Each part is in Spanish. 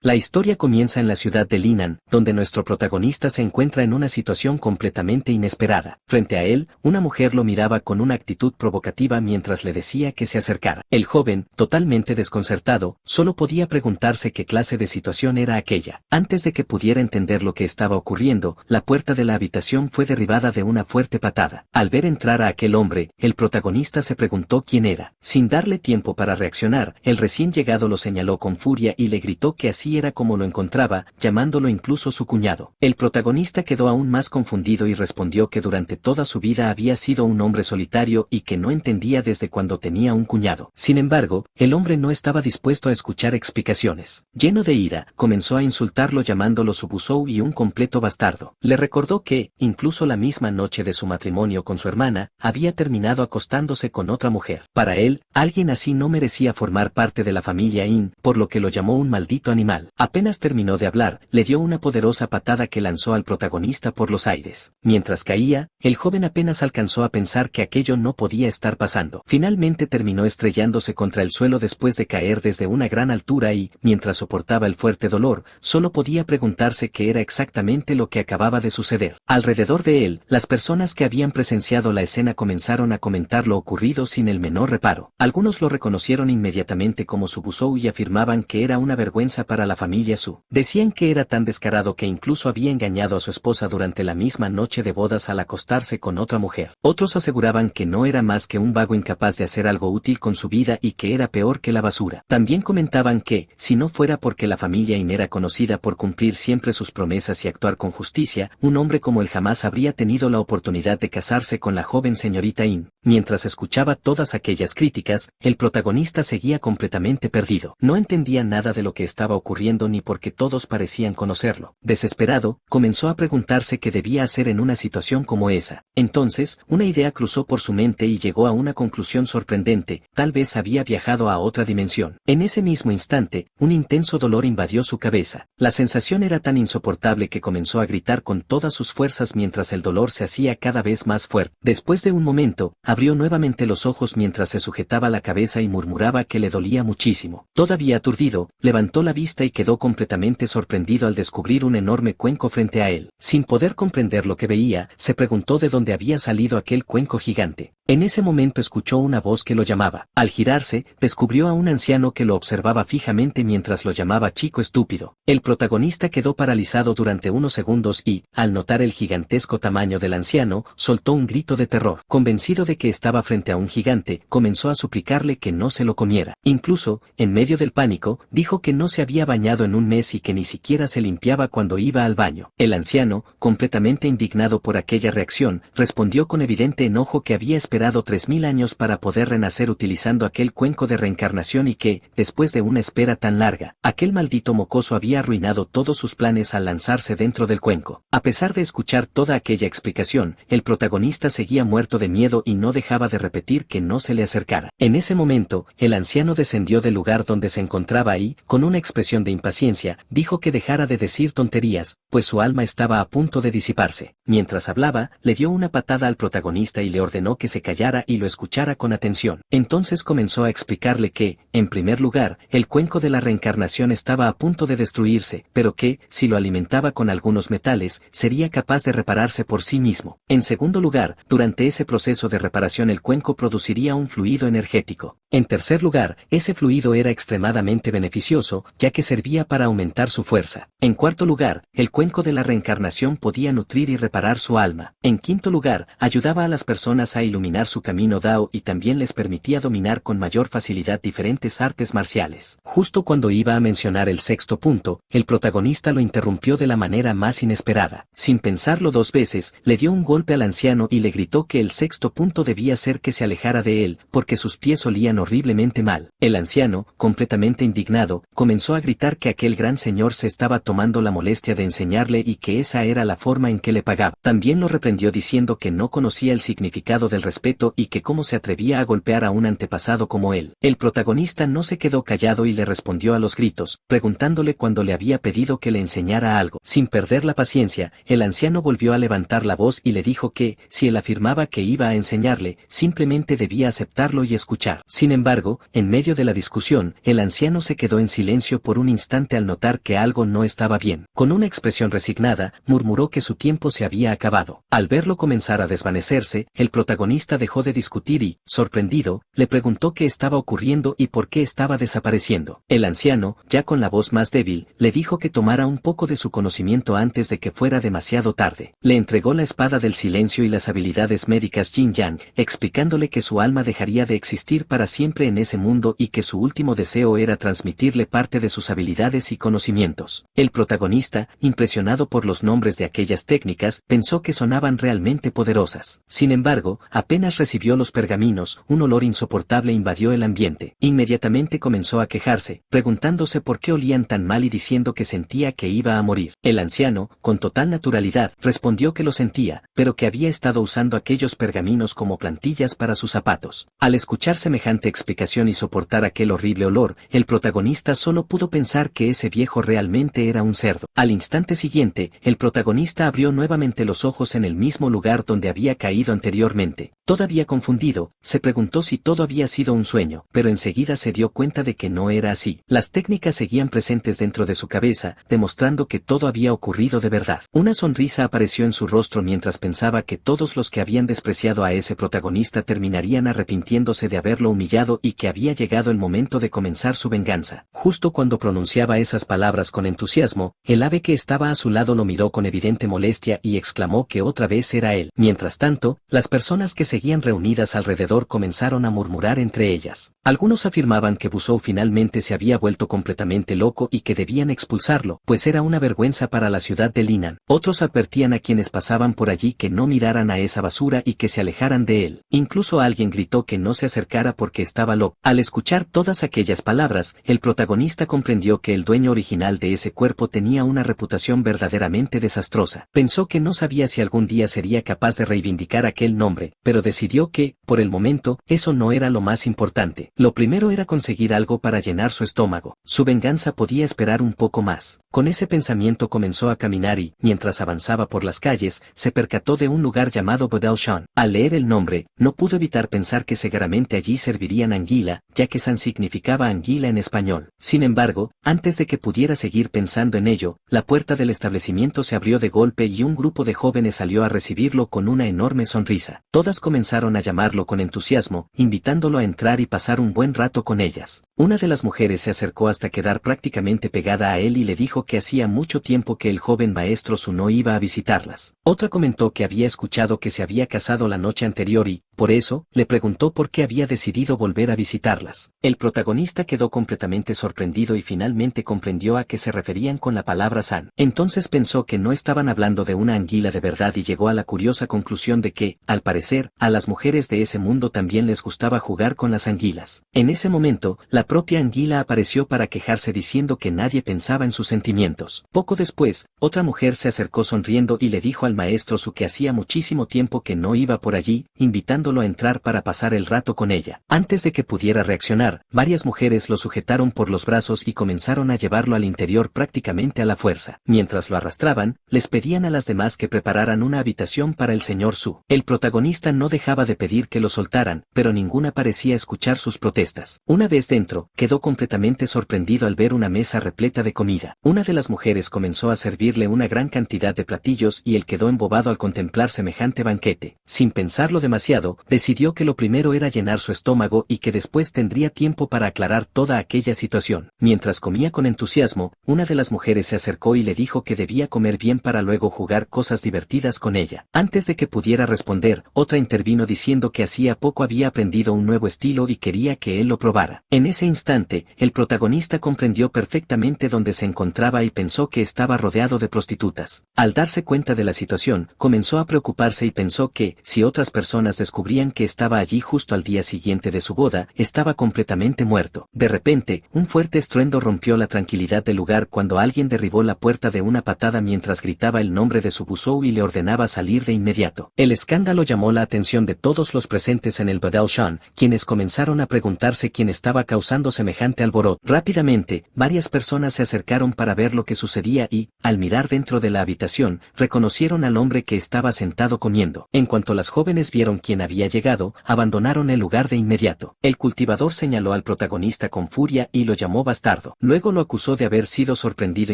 La historia comienza en la ciudad de Linan, donde nuestro protagonista se encuentra en una situación completamente inesperada. Frente a él, una mujer lo miraba con una actitud provocativa mientras le decía que se acercara. El joven, totalmente desconcertado, solo podía preguntarse qué clase de situación era aquella. Antes de que pudiera entender lo que estaba ocurriendo, la puerta de la habitación fue derribada de una fuerte patada. Al ver entrar a aquel hombre, el protagonista se preguntó quién era. Sin darle tiempo para reaccionar, el recién llegado lo señaló con furia y le gritó que así era como lo encontraba, llamándolo incluso su cuñado. El protagonista quedó aún más confundido y respondió que durante toda su vida había sido un hombre solitario y que no entendía desde cuando tenía un cuñado. Sin embargo, el hombre no estaba dispuesto a escuchar explicaciones. Lleno de ira, comenzó a insultarlo llamándolo su buzou y un completo bastardo. Le recordó que, incluso la misma noche de su matrimonio con su hermana, había terminado acostándose con otra mujer. Para él, alguien así no merecía formar parte de la familia In, por lo que lo llamó un maldito animal. Apenas terminó de hablar, le dio una poderosa patada que lanzó al protagonista por los aires. Mientras caía, el joven apenas alcanzó a pensar que aquello no podía estar pasando. Finalmente terminó estrellándose contra el suelo después de caer desde una gran altura y, mientras soportaba el fuerte dolor, solo podía preguntarse qué era exactamente lo que acababa de suceder. Alrededor de él, las personas que habían presenciado la escena comenzaron a comentar lo ocurrido sin el menor reparo. Algunos lo reconocieron inmediatamente como su buzou y afirmaban que era una vergüenza para la familia Su. Decían que era tan descarado que incluso había engañado a su esposa durante la misma noche de bodas al acostarse con otra mujer. Otros aseguraban que no era más que un vago incapaz de hacer algo útil con su vida y que era peor que la basura. También comentaban que, si no fuera porque la familia In era conocida por cumplir siempre sus promesas y actuar con justicia, un hombre como él jamás habría tenido la oportunidad de casarse con la joven señorita In. Mientras escuchaba todas aquellas críticas, el protagonista seguía completamente perdido. No entendía nada de lo que estaba ocurriendo ni porque todos parecían conocerlo. Desesperado, comenzó a preguntarse qué debía hacer en una situación como esa. Entonces, una idea cruzó por su mente y llegó a una conclusión sorprendente: tal vez había viajado a otra dimensión. En ese mismo instante, un intenso dolor invadió su cabeza. La sensación era tan insoportable que comenzó a gritar con todas sus fuerzas mientras el dolor se hacía cada vez más fuerte. Después de un momento, abrió nuevamente los ojos mientras se sujetaba la cabeza y murmuraba que le dolía muchísimo. Todavía aturdido, levantó la vista y quedó completamente sorprendido al descubrir un enorme cuenco frente a él. Sin poder comprender lo que veía, se preguntó de dónde había salido aquel cuenco gigante. En ese momento escuchó una voz que lo llamaba. Al girarse, descubrió a un anciano que lo observaba fijamente mientras lo llamaba chico estúpido. El protagonista quedó paralizado durante unos segundos y, al notar el gigantesco tamaño del anciano, soltó un grito de terror. Convencido de que estaba frente a un gigante, comenzó a suplicarle que no se lo comiera. Incluso, en medio del pánico, dijo que no se había bañado en un mes y que ni siquiera se limpiaba cuando iba al baño. El anciano, completamente indignado por aquella reacción, respondió con evidente enojo que había esperado 3000 años para poder renacer utilizando aquel cuenco de reencarnación y que, después de una espera tan larga, aquel maldito mocoso había arruinado todos sus planes al lanzarse dentro del cuenco. A pesar de escuchar toda aquella explicación, el protagonista seguía muerto de miedo y no dejaba de repetir que no se le acercara. En ese momento, el anciano descendió del lugar donde se encontraba y, con una expresión de impaciencia, dijo que dejara de decir tonterías, pues su alma estaba a punto de disiparse. Mientras hablaba, le dio una patada al protagonista y le ordenó que se callara y lo escuchara con atención. Entonces comenzó a explicarle que, en primer lugar, el cuenco de la reencarnación estaba a punto de destruirse, pero que, si lo alimentaba con algunos metales, sería capaz de repararse por sí mismo. En segundo lugar, durante ese proceso de reparación el cuenco produciría un fluido energético. En tercer lugar, ese fluido era extremadamente beneficioso, ya que servía para aumentar su fuerza. En cuarto lugar, el cuenco de la reencarnación podía nutrir y reparar su alma. En quinto lugar, ayudaba a las personas a iluminar su camino Dao y también les permitía dominar con mayor facilidad diferentes artes marciales. Justo cuando iba a mencionar el sexto punto, el protagonista lo interrumpió de la manera más inesperada. Sin pensarlo dos veces, le dio un golpe al anciano y le gritó que el sexto punto debía ser que se alejara de él, porque sus pies olían horriblemente mal. El anciano, completamente indignado, comenzó a gritar que aquel gran señor se estaba tomando la molestia de enseñarle y que esa era la forma en que le pagaba. También lo reprendió diciendo que no conocía el significado del respeto y que cómo se atrevía a golpear a un antepasado como él. El protagonista no se quedó callado y le respondió a los gritos, preguntándole cuándo le había pedido que le enseñara algo. Sin perder la paciencia, el anciano volvió a levantar la voz y le dijo que, si él afirmaba que iba a enseñarle, simplemente debía aceptarlo y escuchar. Sin embargo, en medio de la discusión, el anciano se quedó en silencio por un instante al notar que algo no estaba bien. Con una expresión resignada, murmuró que su tiempo se había acabado. Al verlo comenzar a desvanecerse, el protagonista dejó de discutir y, sorprendido, le preguntó qué estaba ocurriendo y por qué estaba desapareciendo. El anciano, ya con la voz más débil, le dijo que tomara un poco de su conocimiento antes de que fuera demasiado tarde. Le entregó la espada del silencio y las habilidades médicas Yin Yang, explicándole que su alma dejaría de existir para siempre en ese mundo y que su último deseo era transmitirle parte de sus habilidades y conocimientos. El protagonista, impresionado por los nombres de aquellas técnicas, pensó que sonaban realmente poderosas. Sin embargo, apenas recibió los pergaminos, un olor insoportable invadió el ambiente. Inmediatamente comenzó a quejarse, preguntándose por qué olían tan mal y diciendo que sentía que iba a morir. El anciano, con total naturalidad, respondió que lo sentía, pero que había estado usando aquellos pergaminos como plantillas para sus zapatos. Al escuchar semejante explicación y soportar aquel horrible olor, el protagonista solo pudo pensar que ese viejo realmente era un cerdo. Al instante siguiente, el protagonista abrió nuevamente los ojos en el mismo lugar donde había caído anteriormente. Todavía confundido, se preguntó si todo había sido un sueño, pero enseguida se dio cuenta de que no era así. Las técnicas seguían presentes dentro de su cabeza, demostrando que todo había ocurrido de verdad. Una sonrisa apareció en su rostro mientras pensaba que todos los que habían despreciado a ese protagonista terminarían arrepintiéndose de haberlo humillado y que había llegado el momento de comenzar su venganza. Justo cuando pronunciaba esas palabras con entusiasmo, el ave que estaba a su lado lo miró con evidente molestia y exclamó que otra vez era él. Mientras tanto, las personas que seguían reunidas alrededor comenzaron a murmurar entre ellas. Algunos afirmaban que Busou finalmente se había vuelto completamente loco y que debían expulsarlo, pues era una vergüenza para la ciudad de Linan. Otros advertían a quienes pasaban por allí que no miraran a esa basura y que se alejaran de él. Incluso alguien gritó que no se acercara porque estaba loco. Al escuchar todas aquellas palabras, el protagonista comprendió que el dueño original de ese cuerpo tenía una reputación verdaderamente desastrosa. Pensó que no sabía si algún día sería capaz de reivindicar aquel nombre, pero decidió que, por el momento, eso no era lo más importante. Lo primero era conseguir algo para llenar su estómago. Su venganza podía esperar un poco más. Con ese pensamiento comenzó a caminar y, mientras avanzaba por las calles, se percató de un lugar llamado Bodel Shan. Al leer el nombre, no pudo evitar pensar que seguramente allí servirían anguila, ya que san significaba anguila en español. Sin embargo, antes de que pudiera seguir pensando en ello, la puerta del establecimiento se abrió de golpe y un grupo de jóvenes salió a recibirlo con una enorme sonrisa. Todas comenzaron a llamarlo con entusiasmo, invitándolo a entrar y pasar un buen rato con ellas. Una de las mujeres se acercó hasta quedar prácticamente pegada a él y le dijo que hacía mucho tiempo que el joven maestro Su no iba a visitarlas. Otra comentó que había escuchado que se había casado la noche anterior y, por eso, le preguntó por qué había decidido volver a visitarlas. El protagonista quedó completamente sorprendido y finalmente comprendió a qué se referían con la palabra san. Entonces pensó que no estaban hablando de una anguila de verdad y llegó a la curiosa conclusión de que, al parecer, a las mujeres de ese mundo también les gustaba jugar con las anguilas. En ese momento, la propia anguila apareció para quejarse diciendo que nadie pensaba en sus sentimientos. Poco después, otra mujer se acercó sonriendo y le dijo al maestro Su que hacía muchísimo tiempo que no iba por allí, invitándolo a entrar para pasar el rato con ella. Antes de que pudiera reaccionar, varias mujeres lo sujetaron por los brazos y comenzaron a llevarlo al interior prácticamente a la fuerza. Mientras lo arrastraban, les pedían a las demás que prepararan una habitación para el señor Su. El protagonista no dejaba de pedir que lo soltaran, pero ninguna parecía escuchar sus protestas. Una vez dentro, quedó completamente sorprendido al ver una mesa repleta de comida. Una de las mujeres comenzó a servirle una gran cantidad de platillos y él quedó embobado al contemplar semejante banquete. Sin pensarlo demasiado, decidió que lo primero era llenar su estómago y que después tendría tiempo para aclarar toda aquella situación. Mientras comía con entusiasmo, una de las mujeres se acercó y le dijo que debía comer bien para luego jugar cosas divertidas con ella. Antes de que pudiera responder, otra intervino diciendo que hacía poco había aprendido un nuevo estilo y quería que él lo probara. En ese instante, el protagonista comprendió perfectamente dónde se encontraba y pensó que estaba rodeado de prostitutas. Al darse cuenta de la situación, comenzó a preocuparse y pensó que, si otras personas descubrían que estaba allí justo al día siguiente de su boda, estaba completamente muerto. De repente, un fuerte estruendo rompió la tranquilidad del lugar cuando alguien derribó la puerta de una patada mientras gritaba el nombre de su Busou y le ordenaba salir de inmediato. El escándalo llamó la atención de todos los presentes en el Bodel Shan, quienes comenzaron a preguntarse quién estaba causando semejante alboroto. Rápidamente, varias personas se acercaron para ver lo que sucedía y, al mirar dentro de la habitación, reconocieron al hombre que estaba sentado comiendo. En cuanto las jóvenes vieron quién había llegado, abandonaron el lugar de inmediato. inmediato. El cultivador señaló al protagonista con furia y lo llamó bastardo. Luego lo acusó de haber sido sorprendido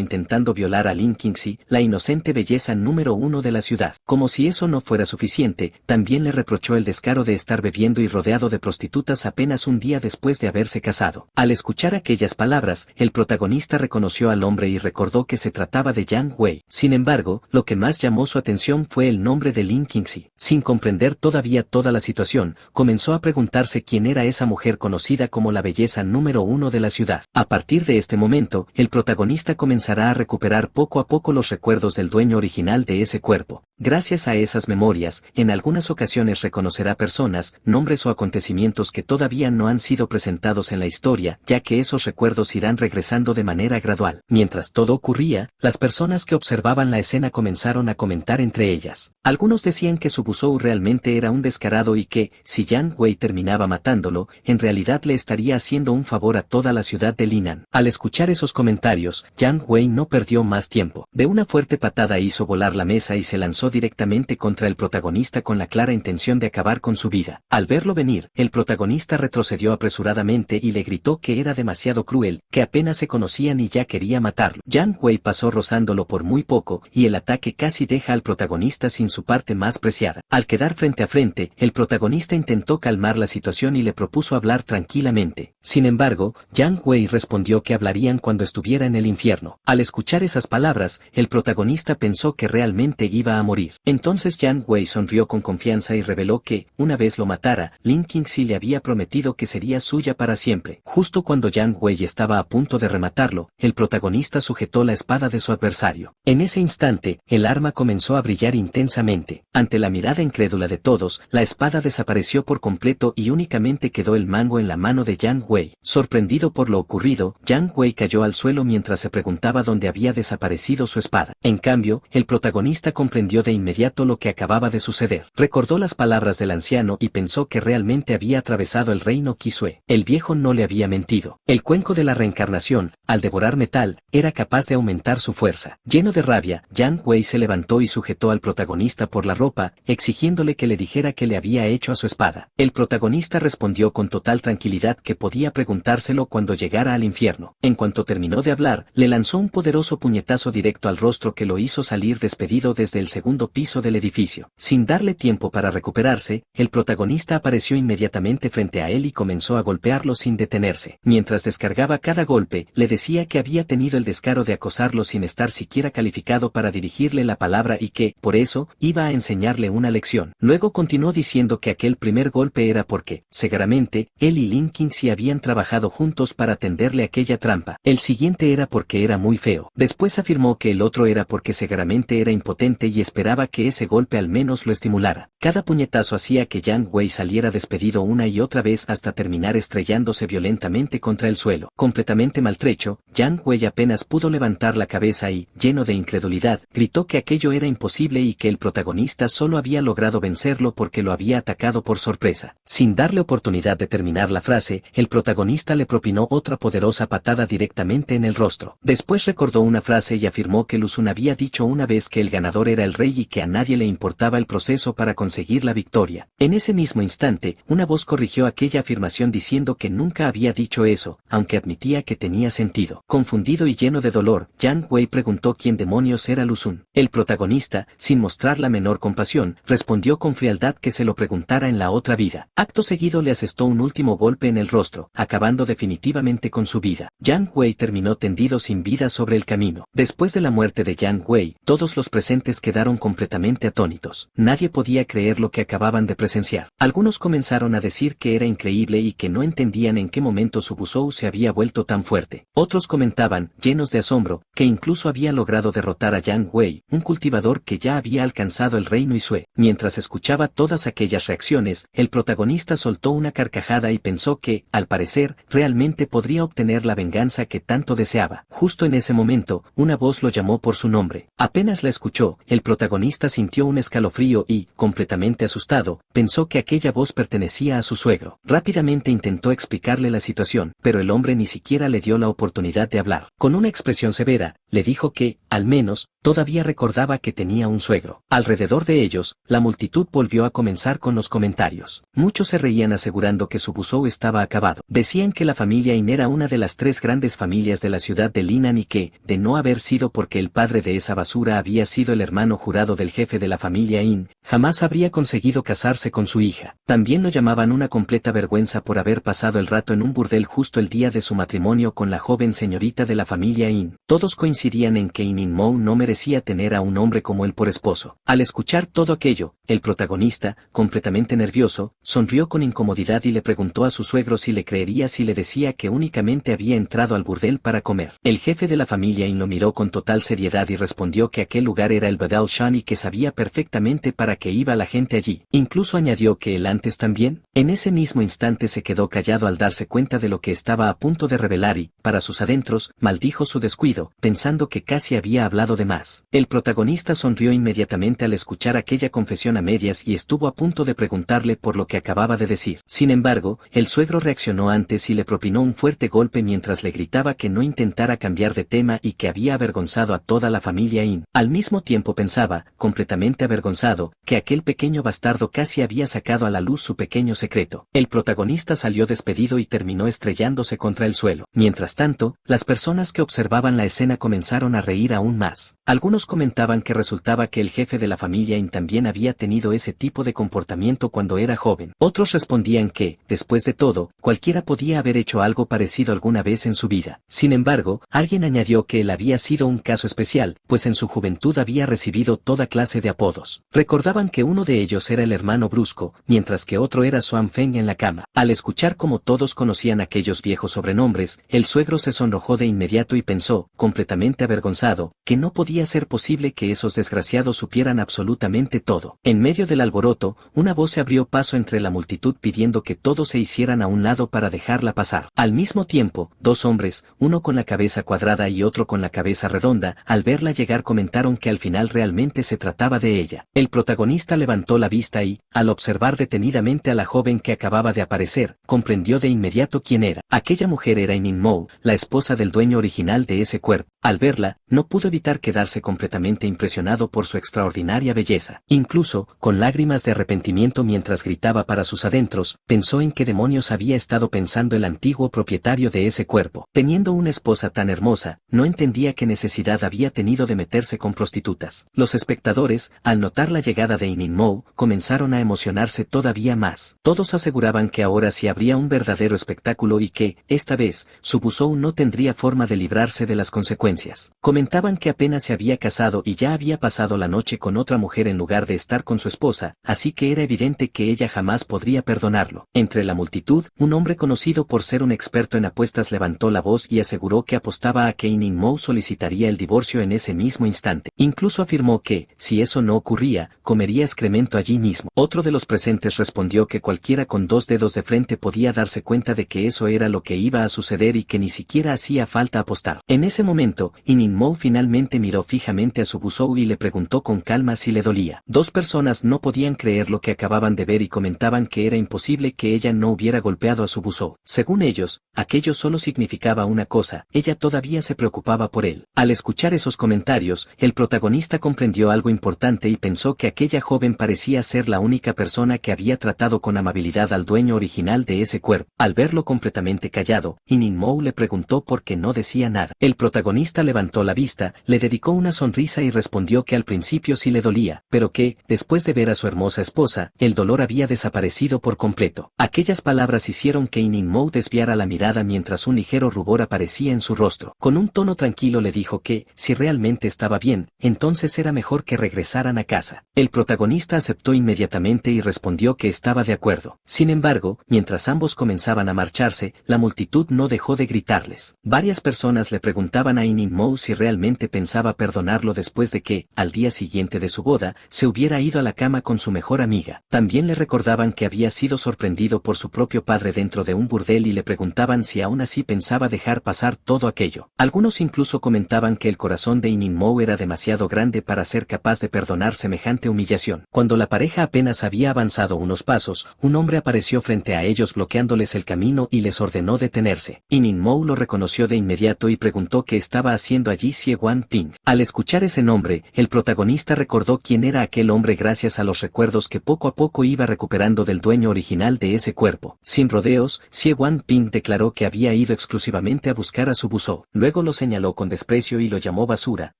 intentando violar a Lin Qingxi, la inocente belleza número 1 de la ciudad. Como si eso no fuera suficiente, también le reprochó el descaro de estar bebiendo y rodeado de prostitutas apenas un día después de haberse casado. Al escuchar aquellas palabras, el protagonista reconoció al hombre y recordó que se trataba de Jiang Wei. Sin embargo, lo que más llamó su atención fue el nombre de Lin Qingxi. Sin comprender todavía toda la situación, comenzó a preguntarse quién era esa mujer conocida como la belleza número 1 de la ciudad. A partir de este momento, el protagonista comenzará a recuperar poco a poco los recuerdos del dueño original de ese cuerpo. Gracias a esas memorias, en algunas ocasiones reconocerá personas, nombres o acontecimientos que todavía no han sido presentados en la historia, ya que esos recuerdos irán regresando de manera gradual. Mientras todo ocurría, las personas que observaban la escena comenzaron a comentar entre ellas. Algunos decían que Su Buzhou realmente era un descarado y que, si Jiang Wei terminaba matándolo, en realidad le estaría haciendo un favor a toda la ciudad de Linan. Al escuchar esos comentarios, Jiang Wei no perdió más tiempo. De una fuerte patada hizo volar la mesa y se lanzó directamente contra el protagonista con la clara intención de acabar con su vida. Al verlo venir, el protagonista retrocedió apresuradamente y le gritó que era demasiado cruel, que apenas se conocían y ya quería matarlo. Jiang Wei pasó rozándolo por muy poco, y el ataque casi deja al protagonista sin su parte más preciada. Al quedar frente a frente, el protagonista intentó calmar la situación y le propuso hablar tranquilamente. Sin embargo, Jiang Wei respondió que hablarían cuando estuviera en el infierno. Al escuchar esas palabras, el protagonista pensó que realmente iba a morir. Entonces Jiang Wei sonrió con confianza y reveló que, una vez lo matara, Lin Qingxi le había prometido que sería suya para siempre. Justo cuando Jiang Wei estaba a punto de rematarlo, el protagonista sujetó la espada de su adversario. En ese instante, el arma comenzó a brillar intensamente. Ante la mirada incrédula de todos, la espada desapareció por completo y únicamente quedó el mango en la mano de Jiang Wei. Sorprendido por lo ocurrido, Jiang Wei cayó al suelo mientras se preguntaba dónde había desaparecido su espada. En cambio, el protagonista comprendió de inmediato lo que acababa de suceder. Recordó las palabras del anciano y pensó que realmente había atravesado el reino Qisue. El viejo no le había mentido. El cuenco de la reencarnación, al devorar metal, era capaz de aumentar su fuerza. Lleno de rabia, Jiang Wei se levantó y sujetó al protagonista por la ropa, exigiéndole que le dijera qué le había hecho a su espada. El protagonista respondió con total tranquilidad que podía preguntárselo cuando llegara al infierno. En cuanto terminó de hablar, le lanzó un poderoso puñetazo directo al rostro que lo hizo salir despedido desde el segundo piso del edificio. Sin darle tiempo para recuperarse, el protagonista apareció inmediatamente frente a él y comenzó a golpearlo sin detenerse. Mientras descargaba cada golpe, le decía que había tenido el descaro de acosarlo sin estar siquiera calificado para dirigirle la palabra y que, por eso, iba a enseñarle una lección. Luego continuó diciendo que aquel primer golpe era porque, seguramente, él y Lin Qingxi habían trabajado juntos para tenderle aquella trampa. El siguiente era porque era muy feo. Después afirmó que el otro era porque seguramente era impotente y esperaba que ese golpe al menos lo estimulara. Cada puñetazo hacía que Jiang Wei saliera despedido una y otra vez hasta terminar estrellándose violentamente contra el suelo. Completamente maltrecho, Jiang Wei apenas pudo levantar la cabeza y, lleno de incredulidad, gritó que aquello era imposible y que el protagonista solo había logrado vencerlo porque lo había atacado por sorpresa. Sin darle oportunidad de terminar la frase, el protagonista le propinó otra poderosa patada directamente en el rostro. Después recordó una frase y afirmó que Lu Xun había dicho una vez que el ganador era el rey y que a nadie le importaba el proceso para conseguir la victoria. En ese mismo instante, una voz corrigió aquella afirmación diciendo que nunca había dicho eso, aunque admitía que tenía sentido. Confundido y lleno de dolor, Jiang Wei preguntó quién demonios era Lu Xun. El protagonista, sin mostrar la menor compasión, respondió con frialdad que se lo preguntara en la otra vida. Acto seguido le asestó un último golpe en el rostro, acabando definitivamente con su vida. Jiang Wei terminó tendido sin vida sobre el camino. Después de la muerte de Jiang Wei, todos los presentes quedaron completamente atónitos. Nadie podía creer lo que acababan de presenciar. Algunos comenzaron a decir que era increíble y que no entendían en qué momento Su Buzhou se había vuelto tan fuerte. Otros comentaban, llenos de asombro, que incluso había logrado derrotar a Jiang Wei, un cultivador que ya había alcanzado el reino Qisue. Mientras escuchaba todas aquellas reacciones, el protagonista soltó una carcajada y pensó que, al parecer, realmente podría obtener la venganza que tanto deseaba. Justo en ese momento, una voz lo llamó por su nombre. Apenas la escuchó, el protagonista protagonista sintió un escalofrío y, completamente asustado, pensó que aquella voz pertenecía a su suegro. Rápidamente intentó explicarle la situación, pero el hombre ni siquiera le dio la oportunidad de hablar. Con una expresión severa, le dijo que, al menos, todavía recordaba que tenía un suegro. Alrededor de ellos, la multitud volvió a comenzar con los comentarios. Muchos se reían asegurando que su Busou estaba acabado. Decían que la familia In era una de las 3 grandes familias de la ciudad de Linan y que, de no haber sido porque el padre de esa basura había sido el hermano jurado del jefe de la familia In, jamás habría conseguido casarse con su hija. También lo llamaban una completa vergüenza por haber pasado el rato en un burdel justo el día de su matrimonio con la joven señorita de la familia In. Todos coincidían en que In-Mou no merecía tener a un hombre como él por esposo. Al escuchar todo aquello, el protagonista, completamente nervioso, sonrió con incomodidad y le preguntó a su suegro si le creería si le decía que únicamente había entrado al burdel para comer. El jefe de la familia In lo miró con total seriedad y respondió que aquel lugar era el Badal Shan y que sabía perfectamente para qué iba la gente allí. Incluso añadió que él antes también. En ese mismo instante se quedó callado al darse cuenta de lo que estaba a punto de revelar y, para sus adentros, maldijo su descuido, pensando que casi había hablado de más. El protagonista sonrió inmediatamente al escuchar aquella confesión a medias y estuvo a punto de preguntarle por lo que acababa de decir. Sin embargo, el suegro reaccionó antes y le propinó un fuerte golpe mientras le gritaba que no intentara cambiar de tema y que había avergonzado a toda la familia In. Al mismo tiempo pensaba, completamente avergonzado, que aquel pequeño bastardo casi había sacado a la luz su pequeño secreto. El protagonista salió despedido y terminó estrellándose contra el suelo. Mientras tanto, las personas que observaban la escena comenzaron a reír aún más. Algunos comentaban que resultaba que el jefe de la familia In también había tenido ese tipo de comportamiento cuando era joven. Otros respondían que, después de todo, cualquiera podía haber hecho algo parecido alguna vez en su vida. Sin embargo, alguien añadió que él había sido un caso especial, pues en su juventud había recibido toda clase de apodos. Recordaban que uno de ellos era el hermano brusco, mientras que otro era Xuan Feng en la cama. Al escuchar cómo todos conocían aquellos viejos sobrenombres, el suegro se sonrojó de inmediato y pensó, completamente avergonzado, que no podía ser posible que esos desgraciados supieran absolutamente todo. En medio del alboroto, una voz se abrió paso entre la multitud pidiendo que todos se hicieran a un lado para dejarla pasar. Al mismo tiempo, 2 hombres, uno con la cabeza cuadrada y otro con la cabeza redonda, al verla llegar comentaron que al final realmente se trataba de ella. El protagonista levantó la vista y, al observar detenidamente a la joven que acababa de aparecer, comprendió de inmediato quién era. Aquella mujer era In-Mou, la esposa del dueño original de ese cuerpo. Al verla, no pudo evitar quedarse completamente impresionado por su extraordinaria belleza. Incluso, con lágrimas de arrepentimiento mientras gritaba para sus adentros, pensó en qué demonios había estado pensando el antiguo propietario de ese cuerpo. Teniendo una esposa tan hermosa, no entendía qué necesidad había tenido de meterse con prostitutas. Los espectadores, al notar la llegada de In-Mou, comenzaron a emocionarse todavía más. Todos aseguraban que ahora sí habría un verdadero espectáculo y que, esta vez, su Busou no tendría forma de librarse de las consecuencias. Comentaban que apenas se había casado y ya había pasado la noche con otra mujer en lugar de estar con su esposa, así que era evidente que ella jamás podría perdonarlo. Entre la multitud, un hombre conocido por ser un experto en apuestas levantó la voz y aseguró que apostaba a que In-Mou solicitaría el divorcio en ese mismo instante. Incluso afirmó que, si eso no ocurría, comería excremento allí mismo. Otro de los presentes respondió que cualquiera con 2 dedos de frente podía darse cuenta de que eso era lo que iba a suceder y que ni siquiera hacía falta apostar. En ese momento, In-Mou finalmente miró fijamente a su Busou y le preguntó con calma si le dolía. 2 personas no podían creer lo que acababan de ver y comentaban que era imposible que ella no hubiera golpeado a su Busou. Según ellos, aquello solo significaba una cosa, ella todavía se preocupaba por él. Al escuchar esos comentarios, el protagonista comprendió algo importante y pensó que aquella joven parecía ser la única persona que había tratado con amabilidad al dueño original de ese cuerpo. Al verlo completamente callado, In-Mou le preguntó por qué no decía nada. El protagonista levantó la vista, le dedicó una sonrisa y respondió que al principio sí le dolía, pero que, después de ver a su hermosa esposa, el dolor había desaparecido por completo. Aquellas palabras hicieron que In-Mou desviara la mirada mientras un ligero rubor aparecía en su rostro. Con un tono tranquilo le dijo que, si realmente estaba bien, entonces era mejor que regresaran a casa. El protagonista aceptó inmediatamente y respondió que estaba de acuerdo. Sin embargo, mientras ambos comenzaban a marcharse, la multitud no dejó de gritarles. Varias personas le preguntaban a In-Mou si realmente pensaba perdonarlo después de que, al día siguiente de su boda, se hubiera ido a la cama con su mejor amiga. También le recordaban que había sido sorprendido por su propio padre dentro de un burdel y le preguntaban si aún así pensaba dejar pasar todo aquello. Algunos incluso comentaban que el corazón de In-Mou era demasiado grande para ser ser capaz de perdonar semejante humillación. Cuando la pareja apenas había avanzado unos pasos, un hombre apareció frente a ellos bloqueándoles el camino y les ordenó detenerse. Ninmou lo reconoció de inmediato y preguntó qué estaba haciendo allí Xie Wanping. Al escuchar ese nombre, el protagonista recordó quién era aquel hombre gracias a los recuerdos que poco a poco iba recuperando del dueño original de ese cuerpo. Sin rodeos, Xie Wanping declaró que había ido exclusivamente a buscar a su Busou. Luego lo señaló con desprecio y lo llamó basura,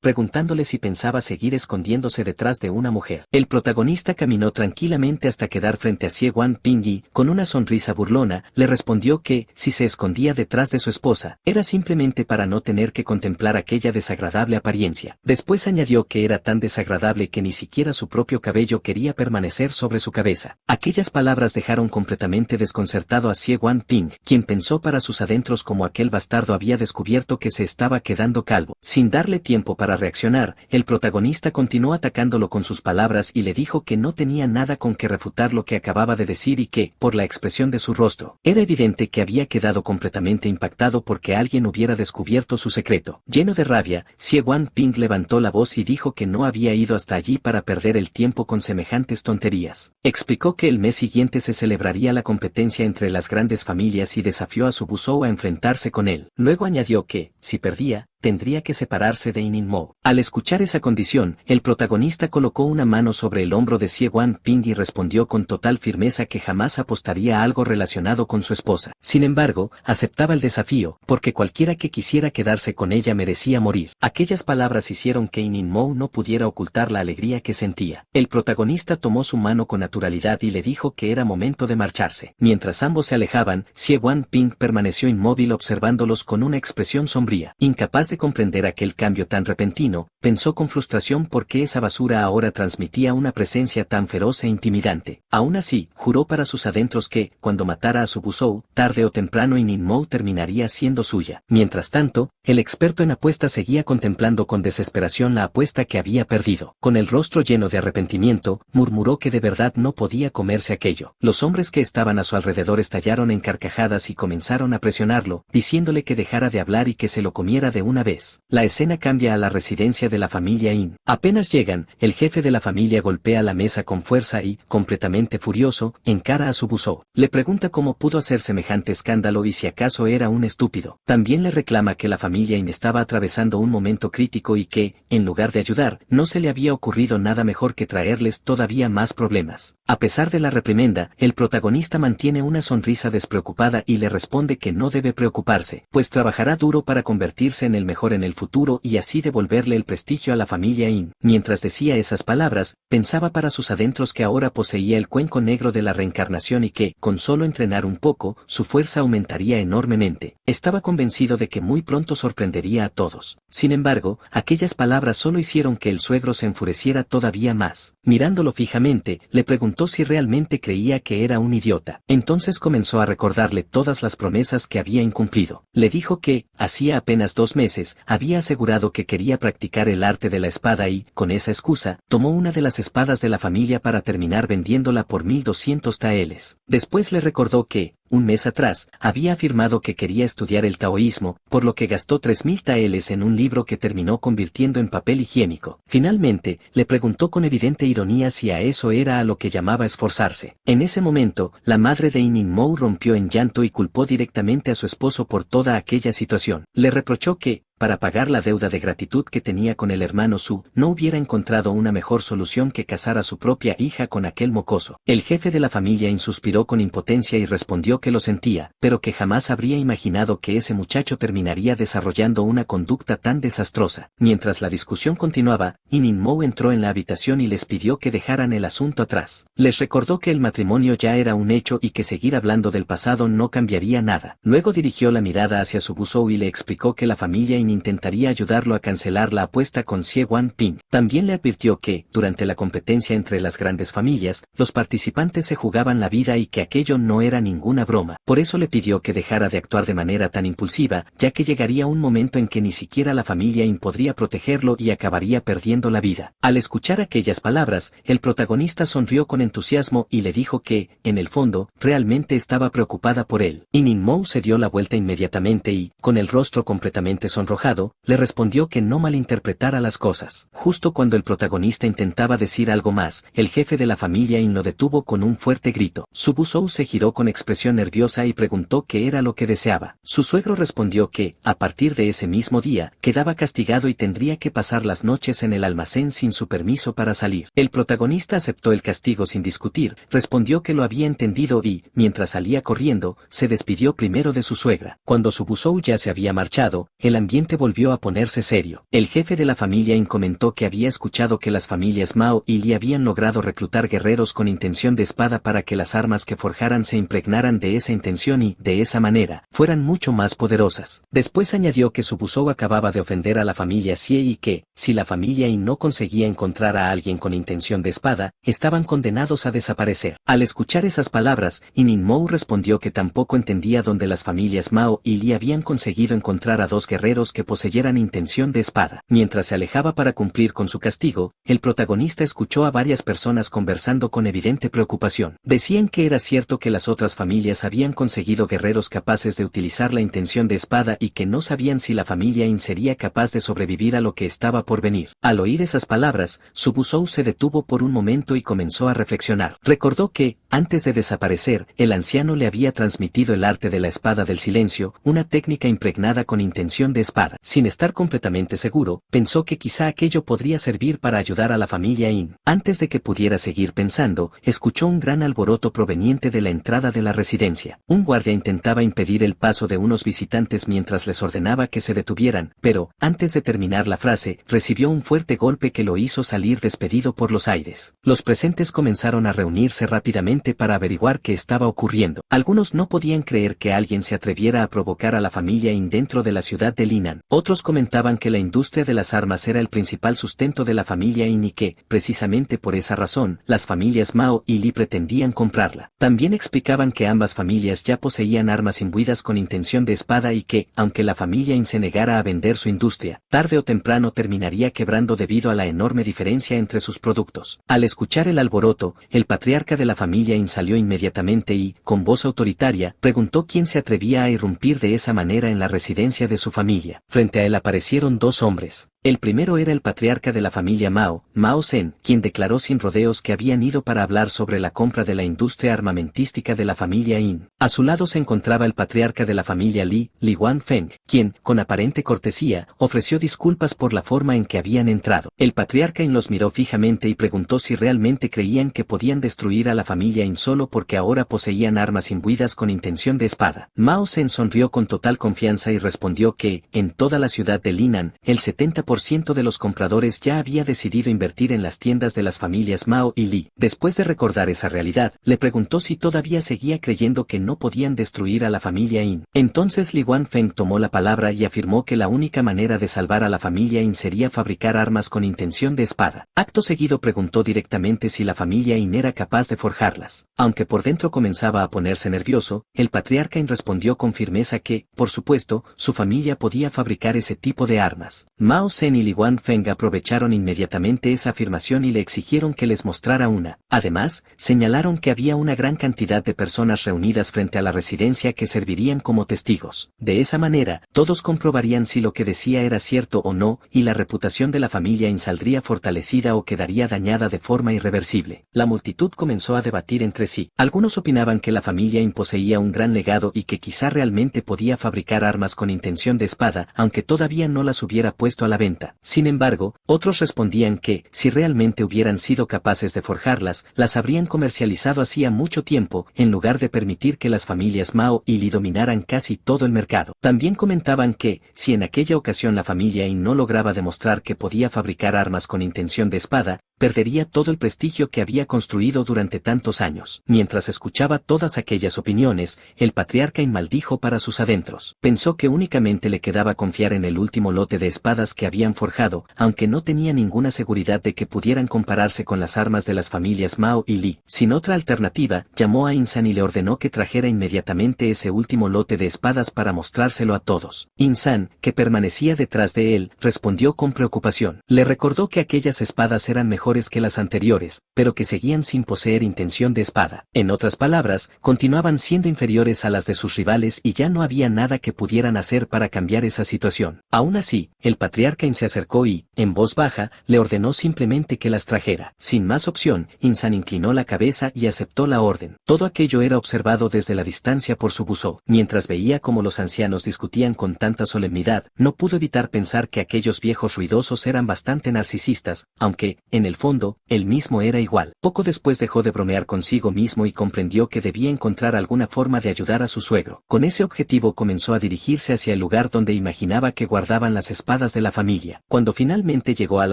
preguntándole si pensaba seguir escondiéndose detrás de una mujer. El protagonista caminó tranquilamente hasta quedar frente a Xie Wanping y, con una sonrisa burlona, le respondió que, si se escondía detrás de su esposa, era simplemente para no tener que contemplar aquella desagradable apariencia. Después añadió que era tan desagradable que ni siquiera su propio cabello quería permanecer sobre su cabeza. Aquellas palabras dejaron completamente desconcertado a Xie Wanping, quien pensó para sus adentros cómo aquel bastardo había descubierto que se estaba quedando calvo. Sin darle tiempo para reaccionar, el protagonista continuó atacándolo con sus palabras y le dijo que no tenía nada con que refutar lo que acababa de decir y que, por la expresión de su rostro, era evidente que había quedado completamente impactado porque alguien hubiera descubierto su secreto. Lleno de rabia, Xie Wanping levantó la voz y dijo que no había ido hasta allí para perder el tiempo con semejantes tonterías. Explicó que el mes siguiente se celebraría la competencia entre las grandes familias y desafió a su Busou a enfrentarse con él. Luego añadió que, si perdía, tendría que separarse de Ninmou. Al escuchar esa condición, el protagonista colocó una mano sobre el hombro de Xie Wanping y respondió con total firmeza que jamás apostaría a algo relacionado con su esposa. Sin embargo, aceptaba el desafío, porque cualquiera que quisiera quedarse con ella merecía morir. Aquellas palabras hicieron que Ninmou no pudiera ocultar la alegría que sentía. El protagonista tomó su mano con naturalidad y le dijo que era momento de marcharse. Mientras ambos se alejaban, Xie Wanping permaneció inmóvil observándolos con una expresión sombría. Incapaz de comprender aquel cambio tan repentino, pensó con frustración por qué esa basura ahora transmitía una presencia tan feroz e intimidante. Aún así, juró para sus adentros que, cuando matara a su Busou, tarde o temprano Ninmou terminaría siendo suya. Mientras tanto, el experto en apuestas seguía contemplando con desesperación la apuesta que había perdido. Con el rostro lleno de arrepentimiento, murmuró que de verdad no podía comerse aquello. Los hombres que estaban a su alrededor estallaron en carcajadas y comenzaron a presionarlo, diciéndole que dejara de hablar y que se lo comiera de una vez. La escena cambia a la residencia de la familia In. Apenas llegan, el jefe de la familia golpea la mesa con fuerza y, completamente furioso, encara a su Busou. Le pregunta cómo pudo hacer semejante escándalo y si acaso era un estúpido. También le reclama que la familia In estaba atravesando un momento crítico y que, en lugar de ayudar, no se le había ocurrido nada mejor que traerles todavía más problemas. A pesar de la reprimenda, el protagonista mantiene una sonrisa despreocupada y le responde que no debe preocuparse, pues trabajará duro para convertirse en el mejor en el futuro y así devolverle el prestigio a la familia In. Mientras decía esas palabras, pensaba para sus adentros que ahora poseía el cuenco negro de la reencarnación y que, con solo entrenar un poco, su fuerza aumentaría enormemente. Estaba convencido de que muy pronto sorprendería a todos. Sin embargo, aquellas palabras solo hicieron que el suegro se enfureciera todavía más. Mirándolo fijamente, le preguntó si realmente creía que era un idiota. Entonces comenzó a recordarle todas las promesas que había incumplido. Le dijo que, hacía apenas 2 meses, había asegurado que quería practicar el arte de la espada y, con esa excusa, tomó una de las espadas de la familia para terminar vendiéndola por 1200 taeles. Después le recordó que, un mes atrás, había afirmado que quería estudiar el taoísmo, por lo que gastó 3000 taeles en un libro que terminó convirtiendo en papel higiénico. Finalmente, le preguntó con evidente ironía si a eso era a lo que llamaba esforzarse. En ese momento, la madre de Ninmou rompió en llanto y culpó directamente a su esposo por toda aquella situación. Le reprochó que, para pagar la deuda de gratitud que tenía con el hermano Su, no hubiera encontrado una mejor solución que casar a su propia hija con aquel mocoso. El jefe de la familia insuspiró con impotencia y respondió que lo sentía, pero que jamás habría imaginado que ese muchacho terminaría desarrollando una conducta tan desastrosa. Mientras la discusión continuaba, Ninmou entró en la habitación y les pidió que dejaran el asunto atrás. Les recordó que el matrimonio ya era un hecho y que seguir hablando del pasado no cambiaría nada. Luego dirigió la mirada hacia su Busou y le explicó que la familia intentaría ayudarlo a cancelar la apuesta con Xie Wanping. También le advirtió que, durante la competencia entre las grandes familias, los participantes se jugaban la vida y que aquello no era ninguna broma. Por eso le pidió que dejara de actuar de manera tan impulsiva, ya que llegaría un momento en que ni siquiera la familia In podría protegerlo y acabaría perdiendo la vida. Al escuchar aquellas palabras, el protagonista sonrió con entusiasmo y le dijo que, en el fondo, realmente estaba preocupada por él. Ninmou se dio la vuelta inmediatamente y, con el rostro completamente sonrojado, sonrojado, le respondió que no malinterpretara las cosas. Justo cuando el protagonista intentaba decir algo más, el jefe de la familia In lo detuvo con un fuerte grito. Su Busou se giró con expresión nerviosa y preguntó qué era lo que deseaba. Su suegro respondió que, a partir de ese mismo día, quedaba castigado y tendría que pasar las noches en el almacén sin su permiso para salir. El protagonista aceptó el castigo sin discutir, respondió que lo había entendido y, mientras salía corriendo, se despidió primero de su suegra. Cuando su Busou ya se había marchado, el ambiente volvió a ponerse serio. El jefe de la familia In comentó que había escuchado que las familias Mao y Li habían logrado reclutar guerreros con intención de espada para que las armas que forjaran se impregnaran de esa intención y, de esa manera, fueran mucho más poderosas. Después añadió que su Busou acababa de ofender a la familia Xie y que, si la familia In no conseguía encontrar a alguien con intención de espada, estaban condenados a desaparecer. Al escuchar esas palabras, In Mou respondió que tampoco entendía dónde las familias Mao y Li habían conseguido encontrar a dos guerreros que poseyeran intención de espada. Mientras se alejaba para cumplir con su castigo, el protagonista escuchó a varias personas conversando con evidente preocupación. Decían que era cierto que las otras familias habían conseguido guerreros capaces de utilizar la intención de espada y que no sabían si la familia In sería capaz de sobrevivir a lo que estaba por venir. Al oír esas palabras, su Busou se detuvo por un momento y comenzó a reflexionar. Recordó que, antes de desaparecer, el anciano le había transmitido el arte de la espada del silencio, una técnica impregnada con intención de espada. Sin estar completamente seguro, pensó que quizá aquello podría servir para ayudar a la familia In. Antes de que pudiera seguir pensando, escuchó un gran alboroto proveniente de la entrada de la residencia. Un guardia intentaba impedir el paso de unos visitantes mientras les ordenaba que se detuvieran, pero, antes de terminar la frase, recibió un fuerte golpe que lo hizo salir despedido por los aires. Los presentes comenzaron a reunirse rápidamente para averiguar qué estaba ocurriendo. Algunos no podían creer que alguien se atreviera a provocar a la familia In dentro de la ciudad de Linan. Otros comentaban que la industria de las armas era el principal sustento de la familia In y que, precisamente por esa razón, las familias Mao y Li pretendían comprarla. También explicaban que ambas familias ya poseían armas imbuidas con intención de espada y que, aunque la familia In se negara a vender su industria, tarde o temprano terminaría quebrando debido a la enorme diferencia entre sus productos. Al escuchar el alboroto, el patriarca de la familia In salió inmediatamente y, con voz autoritaria, preguntó quién se atrevía a irrumpir de esa manera en la residencia de su familia. Frente a él aparecieron dos hombres. El primero era el patriarca de la familia Mao, Mao Zhen, quien declaró sin rodeos que habían ido para hablar sobre la compra de la industria armamentística de la familia In. A su lado se encontraba el patriarca de la familia Li, Li Wanfeng, quien, con aparente cortesía, ofreció disculpas por la forma en que habían entrado. El patriarca In los miró fijamente y preguntó si realmente creían que podían destruir a la familia In solo porque ahora poseían armas imbuidas con intención de espada. Mao Zhen sonrió con total confianza y respondió que, en toda la ciudad de Linan, el 70% de los compradores ya había decidido invertir en las tiendas de las familias Mao y Li. Después de recordar esa realidad, le preguntó si todavía seguía creyendo que no podían destruir a la familia In. Entonces Li Wanfeng tomó la palabra y afirmó que la única manera de salvar a la familia In sería fabricar armas con intención de espada. Acto seguido preguntó directamente si la familia In era capaz de forjarlas. Aunque por dentro comenzaba a ponerse nervioso, el patriarca In respondió con firmeza que, por supuesto, su familia podía fabricar ese tipo de armas. Mao Zhen y Li Wanfeng aprovecharon inmediatamente esa afirmación y le exigieron que les mostrara una. Además, señalaron que había una gran cantidad de personas reunidas frente a la residencia que servirían como testigos. De esa manera, todos comprobarían si lo que decía era cierto o no, y la reputación de la familia In saldría fortalecida o quedaría dañada de forma irreversible. La multitud comenzó a debatir entre sí. Algunos opinaban que la familia In poseía un gran legado y que quizá realmente podía fabricar armas con intención de espada, aunque todavía no las hubiera puesto a la venta. Sin embargo, otros respondían que, si realmente hubieran sido capaces de forjarlas, las habrían comercializado hacía mucho tiempo, en lugar de permitir que las familias Mao y Li dominaran casi todo el mercado. También comentaban que, si en aquella ocasión la familia In no lograba demostrar que podía fabricar armas con intención de espada, perdería todo el prestigio que había construido durante tantos años. Mientras escuchaba todas aquellas opiniones, el patriarca In maldijo para sus adentros. Pensó que únicamente le quedaba confiar en el último lote de espadas que habían forjado, aunque no tenía ninguna seguridad de que pudieran compararse con las armas de las familias Mao y Li. Sin otra alternativa, llamó a Insan y le ordenó que trajera inmediatamente ese último lote de espadas para mostrárselo a todos. Insan, que permanecía detrás de él, respondió con preocupación. Le recordó que aquellas espadas eran mejores mejores que las anteriores, pero que seguían sin poseer intención de espada. En otras palabras, continuaban siendo inferiores a las de sus rivales y ya no había nada que pudieran hacer para cambiar esa situación. Aún así, el patriarca In se acercó y, en voz baja, le ordenó simplemente que las trajera. Sin más opción, Insan inclinó la cabeza y aceptó la orden. Todo aquello era observado desde la distancia por Subuso. Mientras veía cómo los ancianos discutían con tanta solemnidad, no pudo evitar pensar que aquellos viejos ruidosos eran bastante narcisistas, aunque, en el fondo, él mismo era igual. Poco después dejó de bromear consigo mismo y comprendió que debía encontrar alguna forma de ayudar a su suegro. Con ese objetivo comenzó a dirigirse hacia el lugar donde imaginaba que guardaban las espadas de la familia. Cuando finalmente llegó al